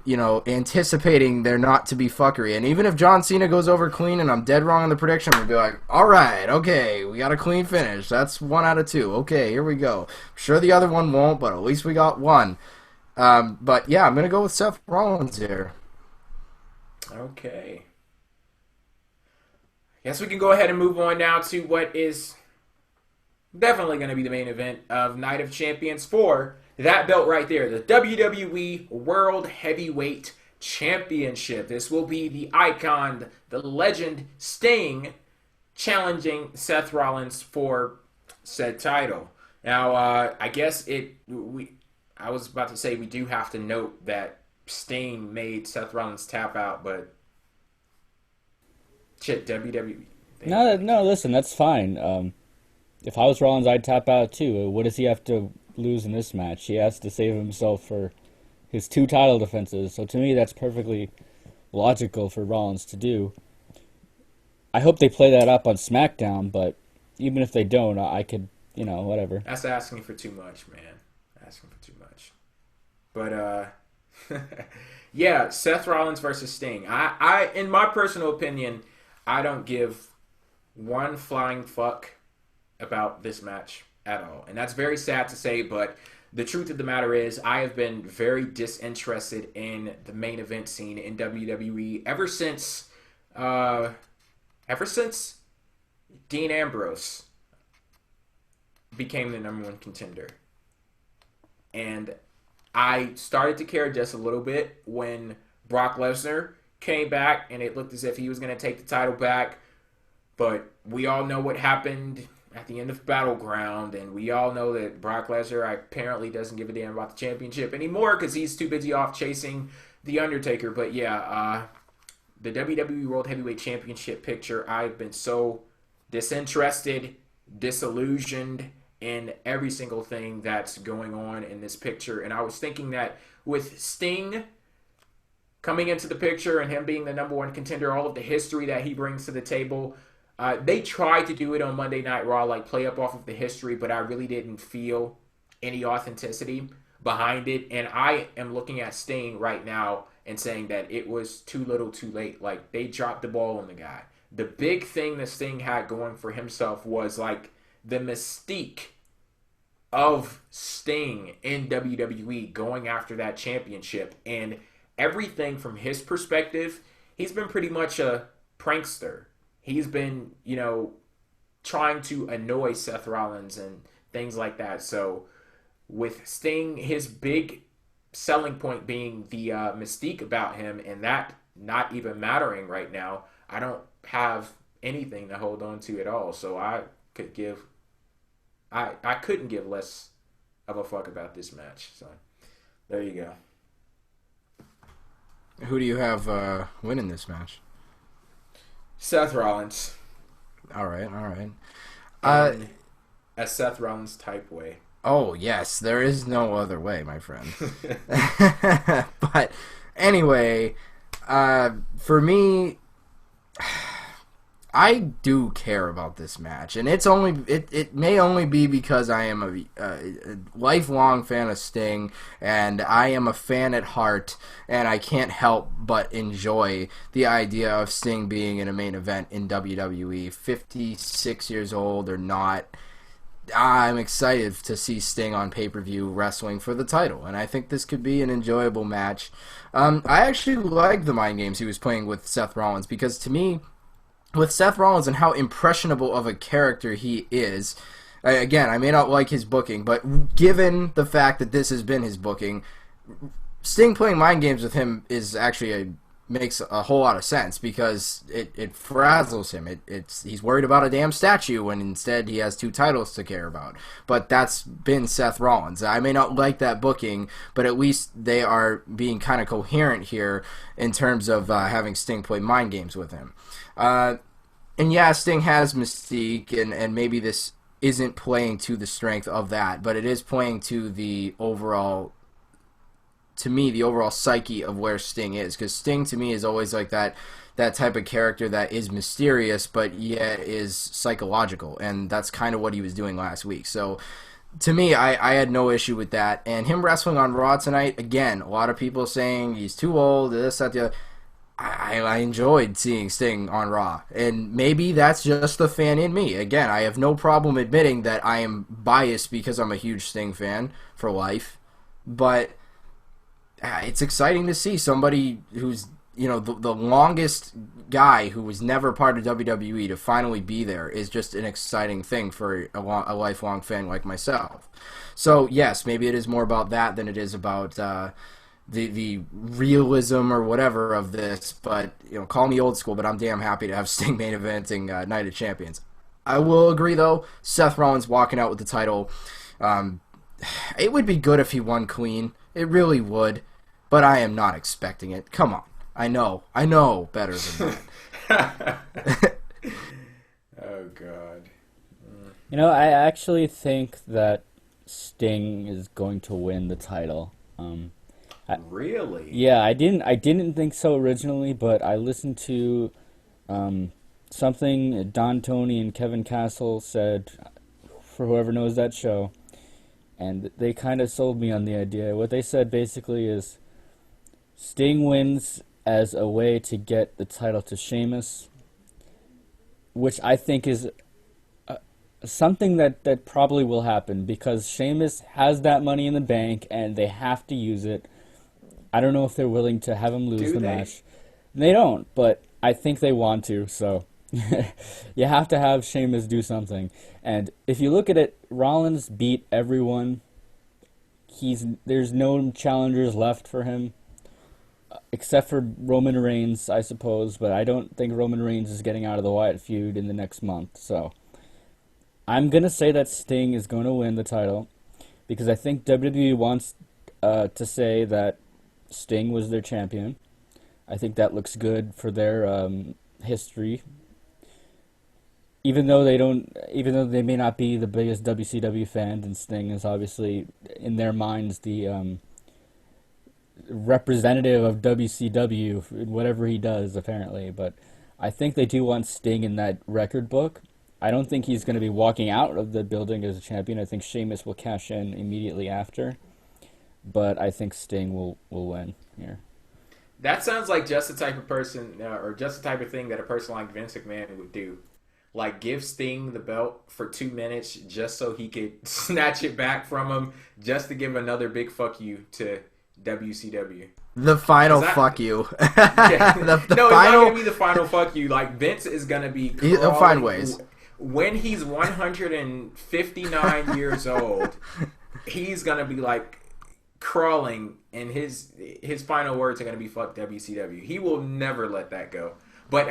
you know, anticipating there not to be fuckery. And even if John Cena goes over clean and I'm dead wrong on the prediction, I'm going to be like, all right, okay, we got a clean finish. That's 1 out of 2. Okay, here we go. I'm sure the other one won't, but at least we got one. But yeah, I'm going to go with Seth Rollins here. Okay. Guess we can go ahead and move on now to what is definitely going to be the main event of Night of Champions for that belt right there, the WWE World Heavyweight Championship. This will be the icon, the legend Sting, challenging Seth Rollins for said title. Now, I guess I was about to say we do have to note that Sting made Seth Rollins tap out, but shit, WWE. No, listen, that's fine. If I was Rollins, I'd tap out too. What does he have to lose in this match? He has to save himself for his 2 title defenses. So to me, that's perfectly logical for Rollins to do. I hope they play that up on SmackDown, but even if they don't, I could, whatever. That's asking for too much, man. Asking for too much. But yeah, Seth Rollins versus Sting. I in my personal opinion, I don't give one flying fuck about this match at all. And that's very sad to say, but the truth of the matter is I have been very disinterested in the main event scene in WWE ever since Dean Ambrose became the number one contender. And I started to care just a little bit when Brock Lesnar came back and it looked as if he was going to take the title back. But we all know what happened at the end of Battleground, and we all know that Brock Lesnar apparently doesn't give a damn about the championship anymore because he's too busy off chasing The Undertaker. But yeah, the WWE World Heavyweight Championship picture, I've been so disinterested, disillusioned in every single thing that's going on in this picture. And I was thinking that with Sting coming into the picture and him being the number one contender, all of the history that he brings to the table, they tried to do it on Monday Night Raw, like play up off of the history, but I really didn't feel any authenticity behind it. And I am looking at Sting right now and saying that it was too little too late. Like, they dropped the ball on the guy. The big thing that Sting had going for himself was like the mystique of Sting in WWE going after that championship. And everything from his perspective, he's been pretty much a prankster. He's been, trying to annoy Seth Rollins and things like that. So with Sting, his big selling point being the mystique about him, and that not even mattering right now, I don't have anything to hold on to at all. So I couldn't give less of a fuck about this match. So there you go. Who do you have winning this match? Seth Rollins. All right. A Seth Rollins type way. Oh, yes. There is no other way, my friend. But anyway, for me, I do care about this match, and it may only be because I am a lifelong fan of Sting, and I am a fan at heart, and I can't help but enjoy the idea of Sting being in a main event in WWE. 56 years old or not, I'm excited to see Sting on pay-per-view wrestling for the title, and I think this could be an enjoyable match. I actually like the mind games he was playing with Seth Rollins, because to me, with Seth Rollins and how impressionable of a character he is, again, I may not like his booking, but given the fact that this has been his booking, Sting playing mind games with him is actually makes a whole lot of sense, because it frazzles him. He's worried about a damn statue when instead he has two titles to care about. But that's been Seth Rollins. I may not like that booking, but at least they are being kind of coherent here in terms of having Sting play mind games with him. And yeah, Sting has mystique, and maybe this isn't playing to the strength of that, but it is playing to the overall, to me, the overall psyche of where Sting is. Because Sting, to me, is always like that type of character that is mysterious, but yet is psychological, and that's kind of what he was doing last week. So, to me, I had no issue with that. And him wrestling on Raw tonight, again, a lot of people saying he's too old, this, that, the other. I enjoyed seeing Sting on Raw, and maybe that's just the fan in me. Again, I have no problem admitting that I am biased because I'm a huge Sting fan for life, but it's exciting to see somebody who's, the longest guy who was never part of WWE to finally be there is just an exciting thing for a lifelong fan like myself. So, yes, maybe it is more about that than it is about the realism or whatever of this, but call me old school, but I'm damn happy to have Sting main eventing Night of Champions. I will agree though, Seth Rollins walking out with the title, it would be good if he won clean, it really would, but I am not expecting it. Come on, I know better than that. Oh god. I actually think that Sting is going to win the title. Really? Yeah, I didn't think so originally, but I listened to something Don Tony and Kevin Castle said, for whoever knows that show, and they kind of sold me on the idea. What they said basically is Sting wins as a way to get the title to Sheamus, which I think is something that probably will happen because Sheamus has that money in the bank and they have to use it. I don't know if they're willing to have him lose the match. They don't, but I think they want to, so you have to have Sheamus do something. And if you look at it, Rollins beat everyone. There's no challengers left for him, except for Roman Reigns, I suppose, but I don't think Roman Reigns is getting out of the Wyatt feud in the next month, so I'm going to say that Sting is going to win the title because I think WWE wants to say that Sting was their champion. I think that looks good for their history. Even though they may not be the biggest WCW fan, and Sting is obviously in their minds the representative of WCW in whatever he does, apparently. But I think they do want Sting in that record book. I don't think he's going to be walking out of the building as a champion. I think Sheamus will cash in immediately after. But I think Sting will win here. That sounds like just the type of person, or just the type of thing that a person like Vince McMahon would do. Like, give Sting the belt for 2 minutes just so he could snatch it back from him, just to give another big fuck you to WCW. The final fuck you. Yeah. the no, final... it's not going to be the final fuck you. Like, Vince is going to be He'll find ways. When he's 159 years old, he's going to be, like, crawling, and his final words are going to be fuck WCW. He will never let that go. But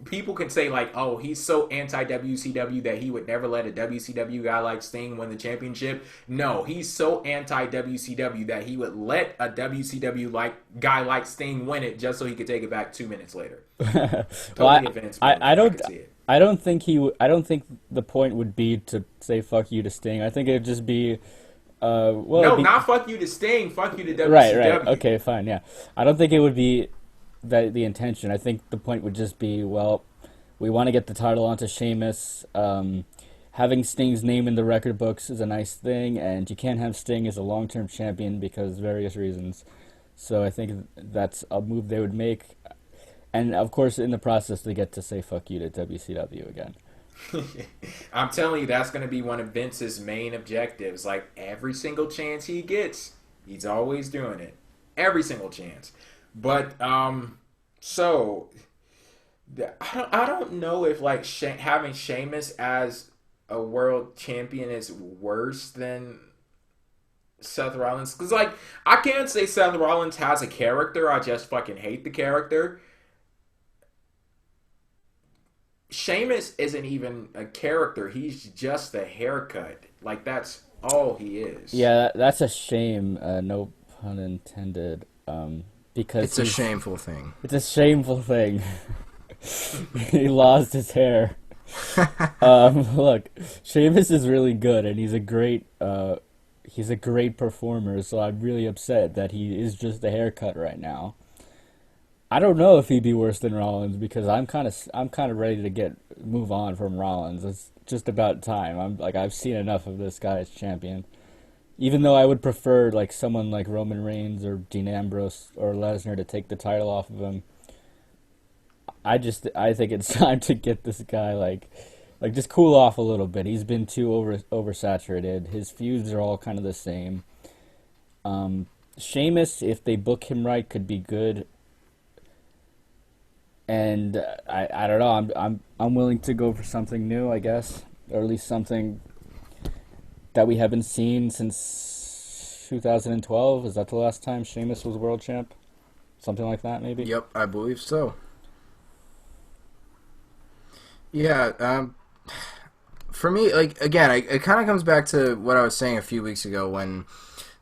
people can say like, oh, he's so anti-WCW that he would never let a WCW guy like Sting win the championship. No, he's so anti-WCW that he would let a WCW guy like Sting win it just so he could take it back 2 minutes later. Well, I don't think the point would be to say fuck you to Sting. I think it'd just be not fuck you to Sting, fuck you to WCW. Right. Okay, fine, yeah. I don't think it would be the intention. I think the point would just be, well, we want to get the title onto Sheamus. Having Sting's name in the record books is a nice thing, and you can't have Sting as a long-term champion because of various reasons. So I think that's a move they would make. And, of course, in the process, they get to say fuck you to WCW again. I'm telling you, that's going to be one of Vince's main objectives. Like, every single chance he gets, he's always doing it. Every single chance. But, so, I don't know if, like, having Sheamus as a world champion is worse than Seth Rollins. Because, like, I can't say Seth Rollins has a character. I just fucking hate the character. Sheamus isn't even a character. He's just a haircut. Like, that's all he is. Yeah, that's a shame. No pun intended. Because it's a shameful thing. It's a shameful thing. He lost his hair. Look, Sheamus is really good, and he's a great performer. So I'm really upset that he is just a haircut right now. I don't know if he'd be worse than Rollins because I'm kind of ready to move on from Rollins. It's just about time. I've seen enough of this guy as champion. Even though I would prefer like someone like Roman Reigns or Dean Ambrose or Lesnar to take the title off of him, I think it's time to get this guy like just cool off a little bit. He's been too oversaturated. His feuds are all kind of the same. Sheamus, if they book him right, could be good. And I don't know. I'm willing to go for something new, I guess, or at least something that we haven't seen since 2012. Is that the last time Sheamus was world champ? Something like that, maybe? Yep, I believe so. Yeah, for me, like, again, it kind of comes back to what I was saying a few weeks ago when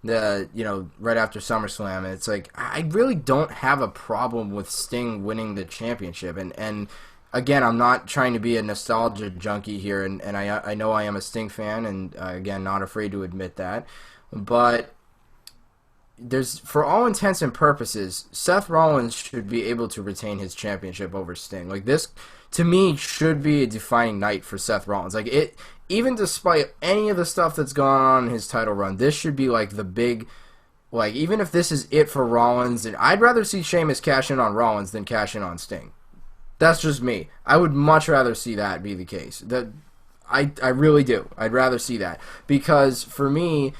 right after SummerSlam, and it's like, I really don't have a problem with Sting winning the championship, and again, I'm not trying to be a nostalgia junkie here, and I know I am a Sting fan, and again, not afraid to admit that. But for all intents and purposes, Seth Rollins should be able to retain his championship over Sting. Like, this, to me, should be a defining night for Seth Rollins. Like, it, even despite any of the stuff that's gone on in his title run, this should be like the big, like, even if this is it for Rollins, and I'd rather see Sheamus cash in on Rollins than cash in on Sting. That's just me. I would much rather see that be the case. I really do. I'd rather see that. Because for me,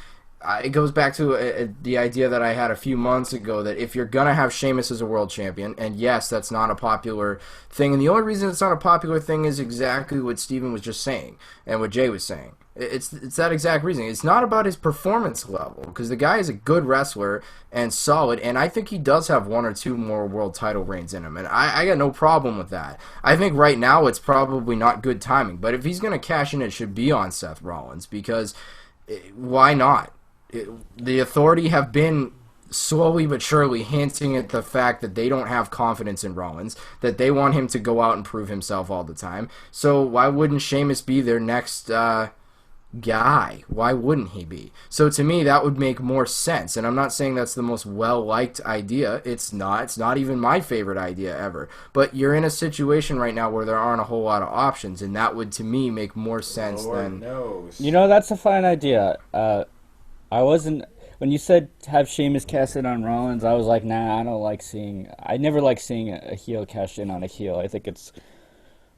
it goes back to the idea that I had a few months ago that if you're going to have Sheamus as a world champion, and yes, that's not a popular thing, and the only reason it's not a popular thing is exactly what Steven was just saying and what Jay was saying. It's that exact reason. It's not about his performance level, because the guy is a good wrestler and solid, and I think he does have 1 or 2 more world title reigns in him, and I got no problem with that. I think right now it's probably not good timing, but if he's going to cash in, it should be on Seth Rollins, because why not? The Authority have been slowly but surely hinting at the fact that they don't have confidence in Rollins, that they want him to go out and prove himself all the time. So why wouldn't Sheamus be their next guy? Why wouldn't he be? So to me, that would make more sense. And I'm not saying that's the most well-liked idea. It's not. It's not even my favorite idea ever. But you're in a situation right now where there aren't a whole lot of options, and that would, to me, make more sense than... knows. You know, that's a fine idea. I wasn't... When you said have Sheamus cash in on Rollins, I was like, nah, I don't like seeing... I never like seeing a heel cash in on a heel. I think it's...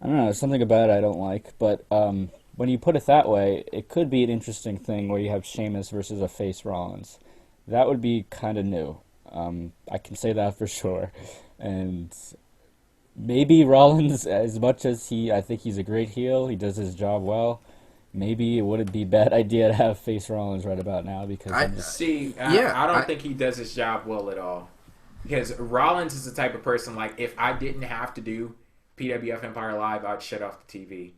I don't know, there's something about it I don't like. But when you put it that way, it could be an interesting thing where you have Sheamus versus a face Rollins. That would be kind of new. I can say that for sure. And maybe Rollins, as much as I think he's a great heel, he does his job well, maybe it wouldn't be a bad idea to have face Rollins right about now, because I don't think he does his job well at all. Because Rollins is the type of person, like, if I didn't have to do PWF Empire Live, I'd shut off the TV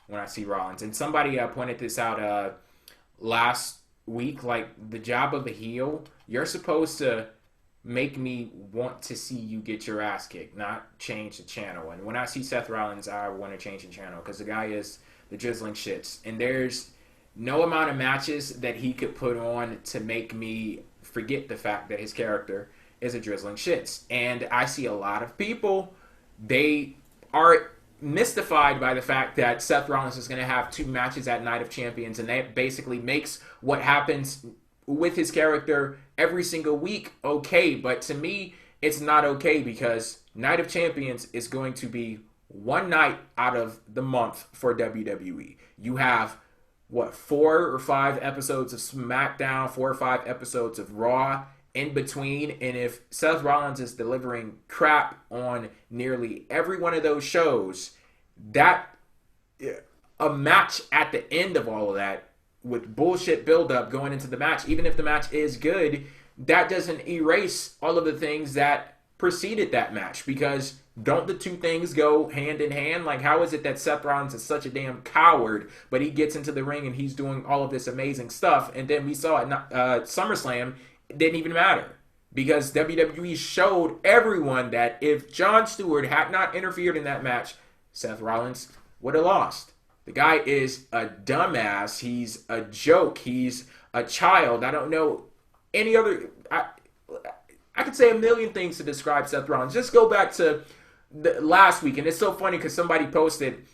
when I see Rollins. And somebody pointed this out last week, like, the job of a heel, you're supposed to make me want to see you get your ass kicked, not change the channel. And when I see Seth Rollins, I want to change the channel, because the guy is the drizzling shits. And there's no amount of matches that he could put on to make me forget the fact that his character is a drizzling shits. And I see a lot of people, they are mystified by the fact that Seth Rollins is going to have 2 matches at Night of Champions, and that basically makes what happens with his character every single week okay. But to me, it's not okay, because Night of Champions is going to be one night out of the month for WWE. You have, 4 or 5 episodes of SmackDown, 4 or 5 episodes of Raw in between, and if Seth Rollins is delivering crap on nearly every one of those shows, that a match at the end of all of that with bullshit buildup going into the match, even if the match is good, that doesn't erase all of the things that preceded that match, because don't the 2 things go hand in hand? Like, how is it that Seth Rollins is such a damn coward, but he gets into the ring and he's doing all of this amazing stuff, and then we saw at SummerSlam, it didn't even matter, because WWE showed everyone that if Jon Stewart had not interfered in that match, Seth Rollins would have lost. The guy is a dumbass. He's a joke. He's a child. I don't know any other... I could say a million things to describe Seth Rollins. Just go back to last week, and it's so funny because somebody posted,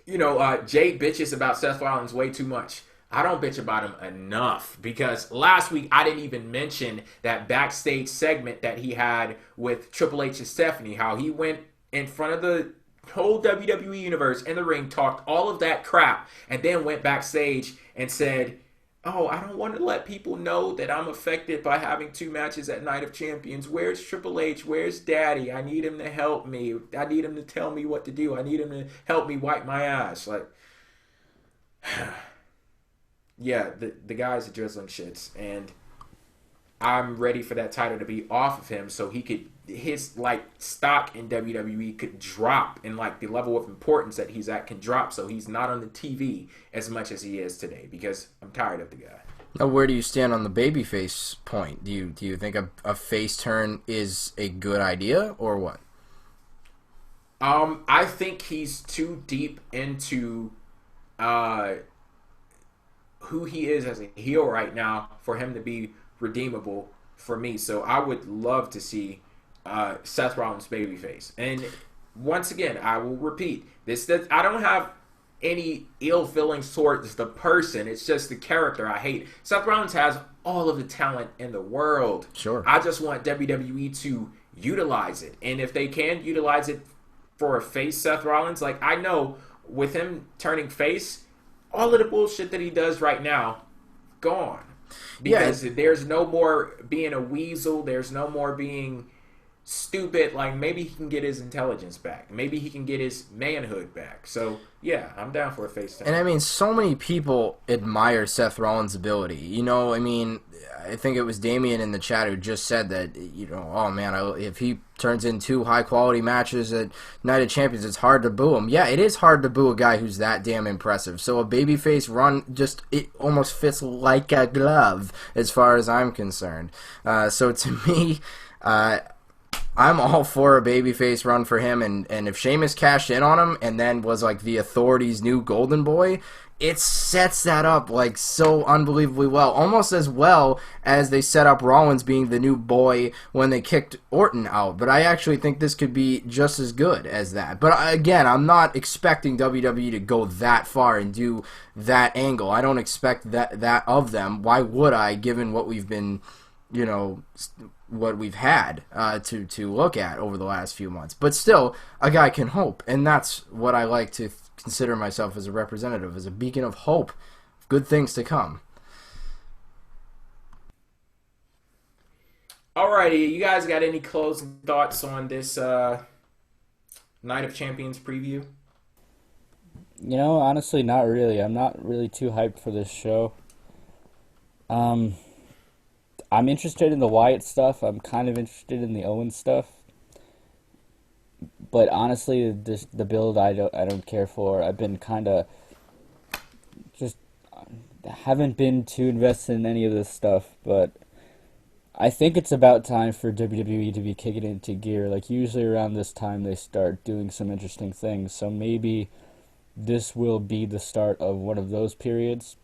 Jay bitches about Seth Rollins way too much. I don't bitch about him enough, because last week I didn't even mention that backstage segment that he had with Triple H and Stephanie, how he went in front of the whole WWE universe in the ring, talked all of that crap, and then went backstage and said, oh, I don't want to let people know that I'm affected by having 2 matches at Night of Champions. Where's Triple H? Where's Daddy? I need him to help me. I need him to tell me what to do. I need him to help me wipe my ass. Like, yeah, the guy's a drizzling shits, and I'm ready for that title to be off of him so his stock in WWE could drop, and the level of importance that he's at can drop, so he's not on the TV as much as he is today, because I'm tired of the guy. Now, where do you stand on the babyface point? Do you think a face turn is a good idea, or what? I think he's too deep into who he is as a heel right now for him to be redeemable for me. So I would love to see Seth Rollins babyface. And once again, I will repeat this. I don't have any ill feelings towards the person. It's just the character I hate. Seth Rollins has all of the talent in the world. Sure. I just want WWE to utilize it. And if they can utilize it for a face Seth Rollins, like I know with him turning face, all of the bullshit that he does right now, gone. Because there's no more being a weasel. There's no more being stupid. Like, maybe he can get his intelligence back. Maybe he can get his manhood back. So, yeah, I'm down for a face turn. And, I mean, so many people admire Seth Rollins' ability. You know, I mean, I think it was Damian in the chat who just said that, you know, oh, man, if he turns in 2 high-quality matches at Night of Champions, it's hard to boo him. Yeah, it is hard to boo a guy who's that damn impressive. So a babyface run it almost fits like a glove as far as I'm concerned. So to me, I'm all for a babyface run for him, and if Sheamus cashed in on him and then was like the Authority's new golden boy, it sets that up like so unbelievably well, almost as well as they set up Rollins being the new boy when they kicked Orton out. But I actually think this could be just as good as that. But again, I'm not expecting WWE to go that far and do that angle. I don't expect that of them. Why would I, given what we've been, you know, what we've had to look at over the last few months. But still, a guy can hope, and that's what I like to consider myself as a representative, as a beacon of hope, good things to come. Alrighty, you guys got any closing thoughts on this Night of Champions preview? You know, honestly, not really. I'm not really too hyped for this show. I'm interested in the Wyatt stuff. I'm kind of interested in the Owens stuff. But honestly, the build I don't care for. I've been kind of just haven't been too invested in any of this stuff. But I think it's about time for WWE to be kicking into gear. Like, usually around this time they start doing some interesting things. So maybe this will be the start of one of those periods.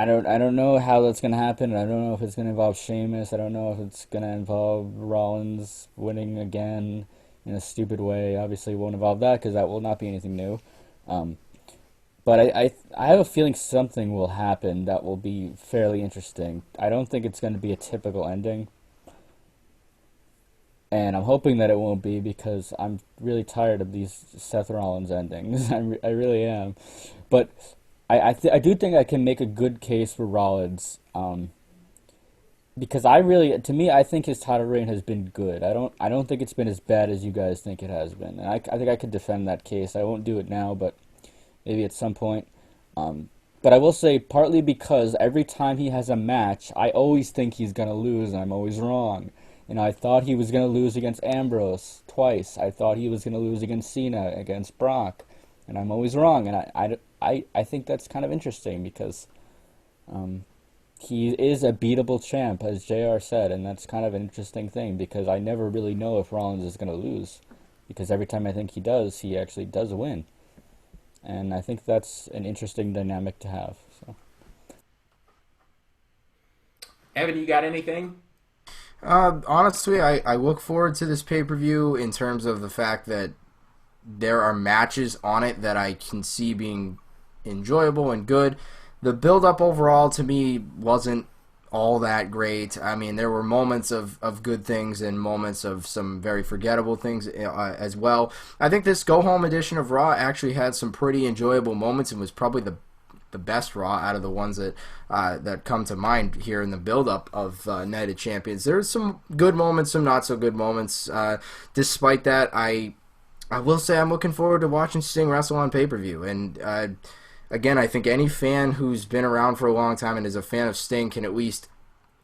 I don't know how that's going to happen. I don't know if it's going to involve Sheamus. I don't know if it's going to involve Rollins winning again in a stupid way. Obviously, it won't involve that because that will not be anything new. But I have a feeling something will happen that will be fairly interesting. I don't think it's going to be a typical ending. And I'm hoping that it won't be, because I'm really tired of these Seth Rollins endings. I really am. But I do think I can make a good case for Rollins, because I think his title reign has been good. I don't think it's been as bad as you guys think it has been, and I think I could defend that case. I won't do it now, but maybe at some point. But I will say, partly because every time he has a match, I always think he's gonna lose, and I'm always wrong. You know, I thought he was gonna lose against Ambrose twice. I thought he was gonna lose against Cena, against Brock, and I'm always wrong. And I think that's kind of interesting, because he is a beatable champ, as JR said, and that's kind of an interesting thing, because I never really know if Rollins is going to lose, because every time I think he does, he actually does win. And I think that's an interesting dynamic to have. So. Evan, you got anything? Honestly, I look forward to this pay-per-view in terms of the fact that there are matches on it that I can see being enjoyable and good. The build-up overall, to me, wasn't all that great. I mean, there were moments of good things and moments of some very forgettable things as well. I think this go-home edition of Raw actually had some pretty enjoyable moments and was probably the best Raw out of the ones that come to mind here in the build-up of Night of Champions. There's some good moments, some not-so-good moments. Despite that, I will say I'm looking forward to watching Sting wrestle on pay-per-view. And again, I think any fan who's been around for a long time and is a fan of Sting can at least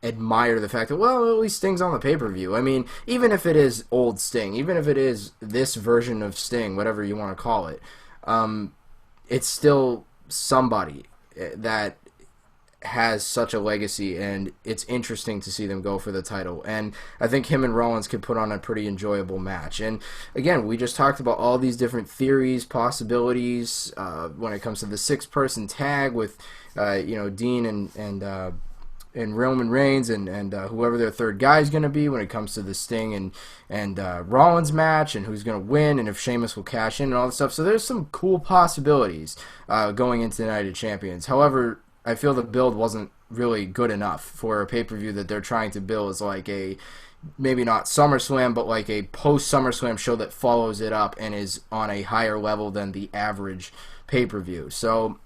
admire the fact that, well, at least Sting's on the pay-per-view. I mean, even if it is old Sting, even if it is this version of Sting, whatever you want to call it, it's still somebody that has such a legacy, and it's interesting to see them go for the title. And I think him and Rollins could put on a pretty enjoyable match. And again, we just talked about all these different theories, possibilities when it comes to the 6-person tag with Dean and and Roman Reigns and whoever their third guy is going to be when it comes to the Sting and Rollins match, and who's going to win, and if Sheamus will cash in and all this stuff. So there's some cool possibilities going into the Night of Champions. However, I feel the build wasn't really good enough for a pay-per-view that they're trying to build as like a, maybe not SummerSlam, but like a post-SummerSlam show that follows it up and is on a higher level than the average pay-per-view. So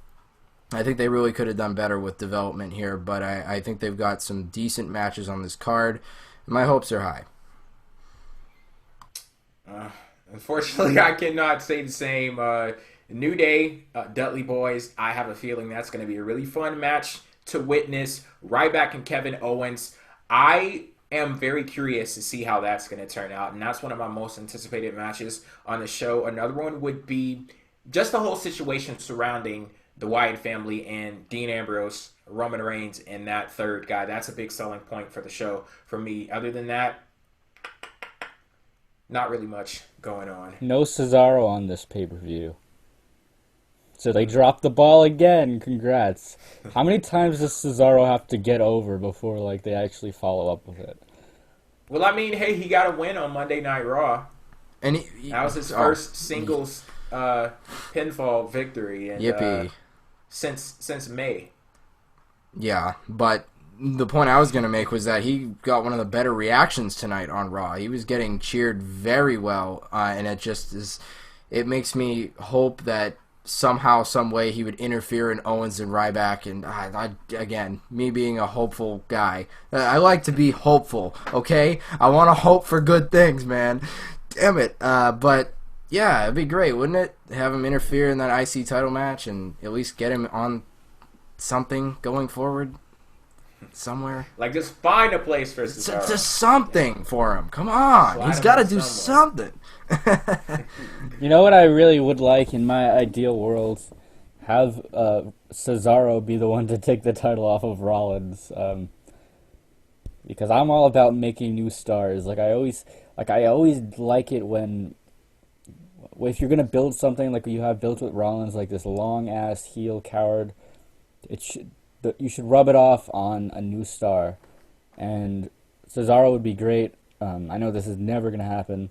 I think they really could have done better with development here, but I think they've got some decent matches on this card. My hopes are high. Unfortunately, I cannot say the same. New Day, Dudley Boyz, I have a feeling that's going to be a really fun match to witness. Ryback and Kevin Owens, I am very curious to see how that's going to turn out, and that's one of my most anticipated matches on the show. Another one would be just the whole situation surrounding the Wyatt family and Dean Ambrose, Roman Reigns, and that third guy. That's a big selling point for the show for me. Other than that, not really much going on. No Cesaro on this pay-per-view. So they dropped the ball again. Congrats. How many times does Cesaro have to get over before like they actually follow up with it? Well, I mean, hey, he got a win on Monday Night Raw. And that was his first singles pinfall victory. And, yippee. Since May. Yeah, but the point I was going to make was that he got one of the better reactions tonight on Raw. He was getting cheered very well, and it just is. It makes me hope that somehow, some way, he would interfere in Owens and Ryback. And again, me being a hopeful guy, I like to be hopeful. Okay, I want to hope for good things, man. Damn it. But yeah, it'd be great, wouldn't it? Have him interfere in that IC title match and at least get him on something going forward somewhere. Like, just find a place for Cesaro. Just something for him. Come on. He's got to do something. You know what I really would like in my ideal world? Have Cesaro be the one to take the title off of Rollins. Because I'm all about making new stars. I always like it when if you're gonna build something like you have built with Rollins, like this long ass heel coward, you should rub it off on a new star, and Cesaro would be great. I know this is never gonna happen,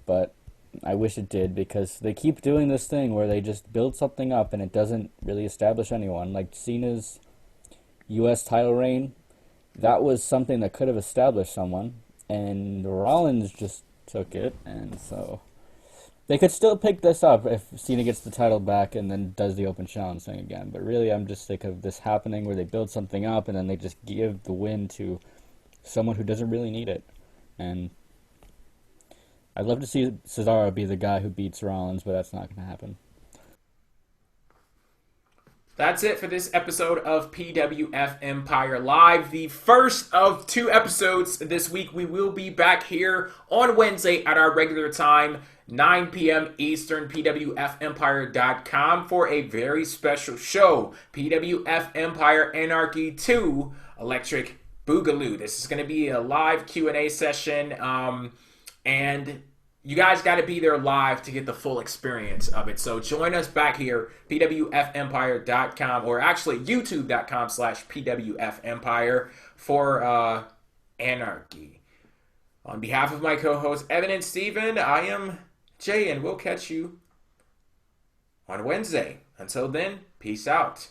but I wish it did, because they keep doing this thing where they just build something up and it doesn't really establish anyone. Like Cena's U.S. title reign, that was something that could have established someone, and Rollins just took it, and so they could still pick this up if Cena gets the title back and then does the open challenge thing again. But really, I'm just sick of this happening where they build something up and then they just give the win to someone who doesn't really need it. And I'd love to see Cesaro be the guy who beats Rollins, but that's not going to happen. That's it for this episode of PWF Empire Live. The first of 2 episodes this week. We will be back here on Wednesday at our regular time, 9 p.m. Eastern, PWFempire.com, for a very special show, PWF Empire Anarchy 2 Electric Boogaloo. This is going to be a live Q&A session, and you guys got to be there live to get the full experience of it. So join us back here, PWFempire.com, or actually YouTube.com/PWFempire for Anarchy. On behalf of my co-hosts Evan and Steven, I am Jay, and we'll catch you on Wednesday. Until then, peace out.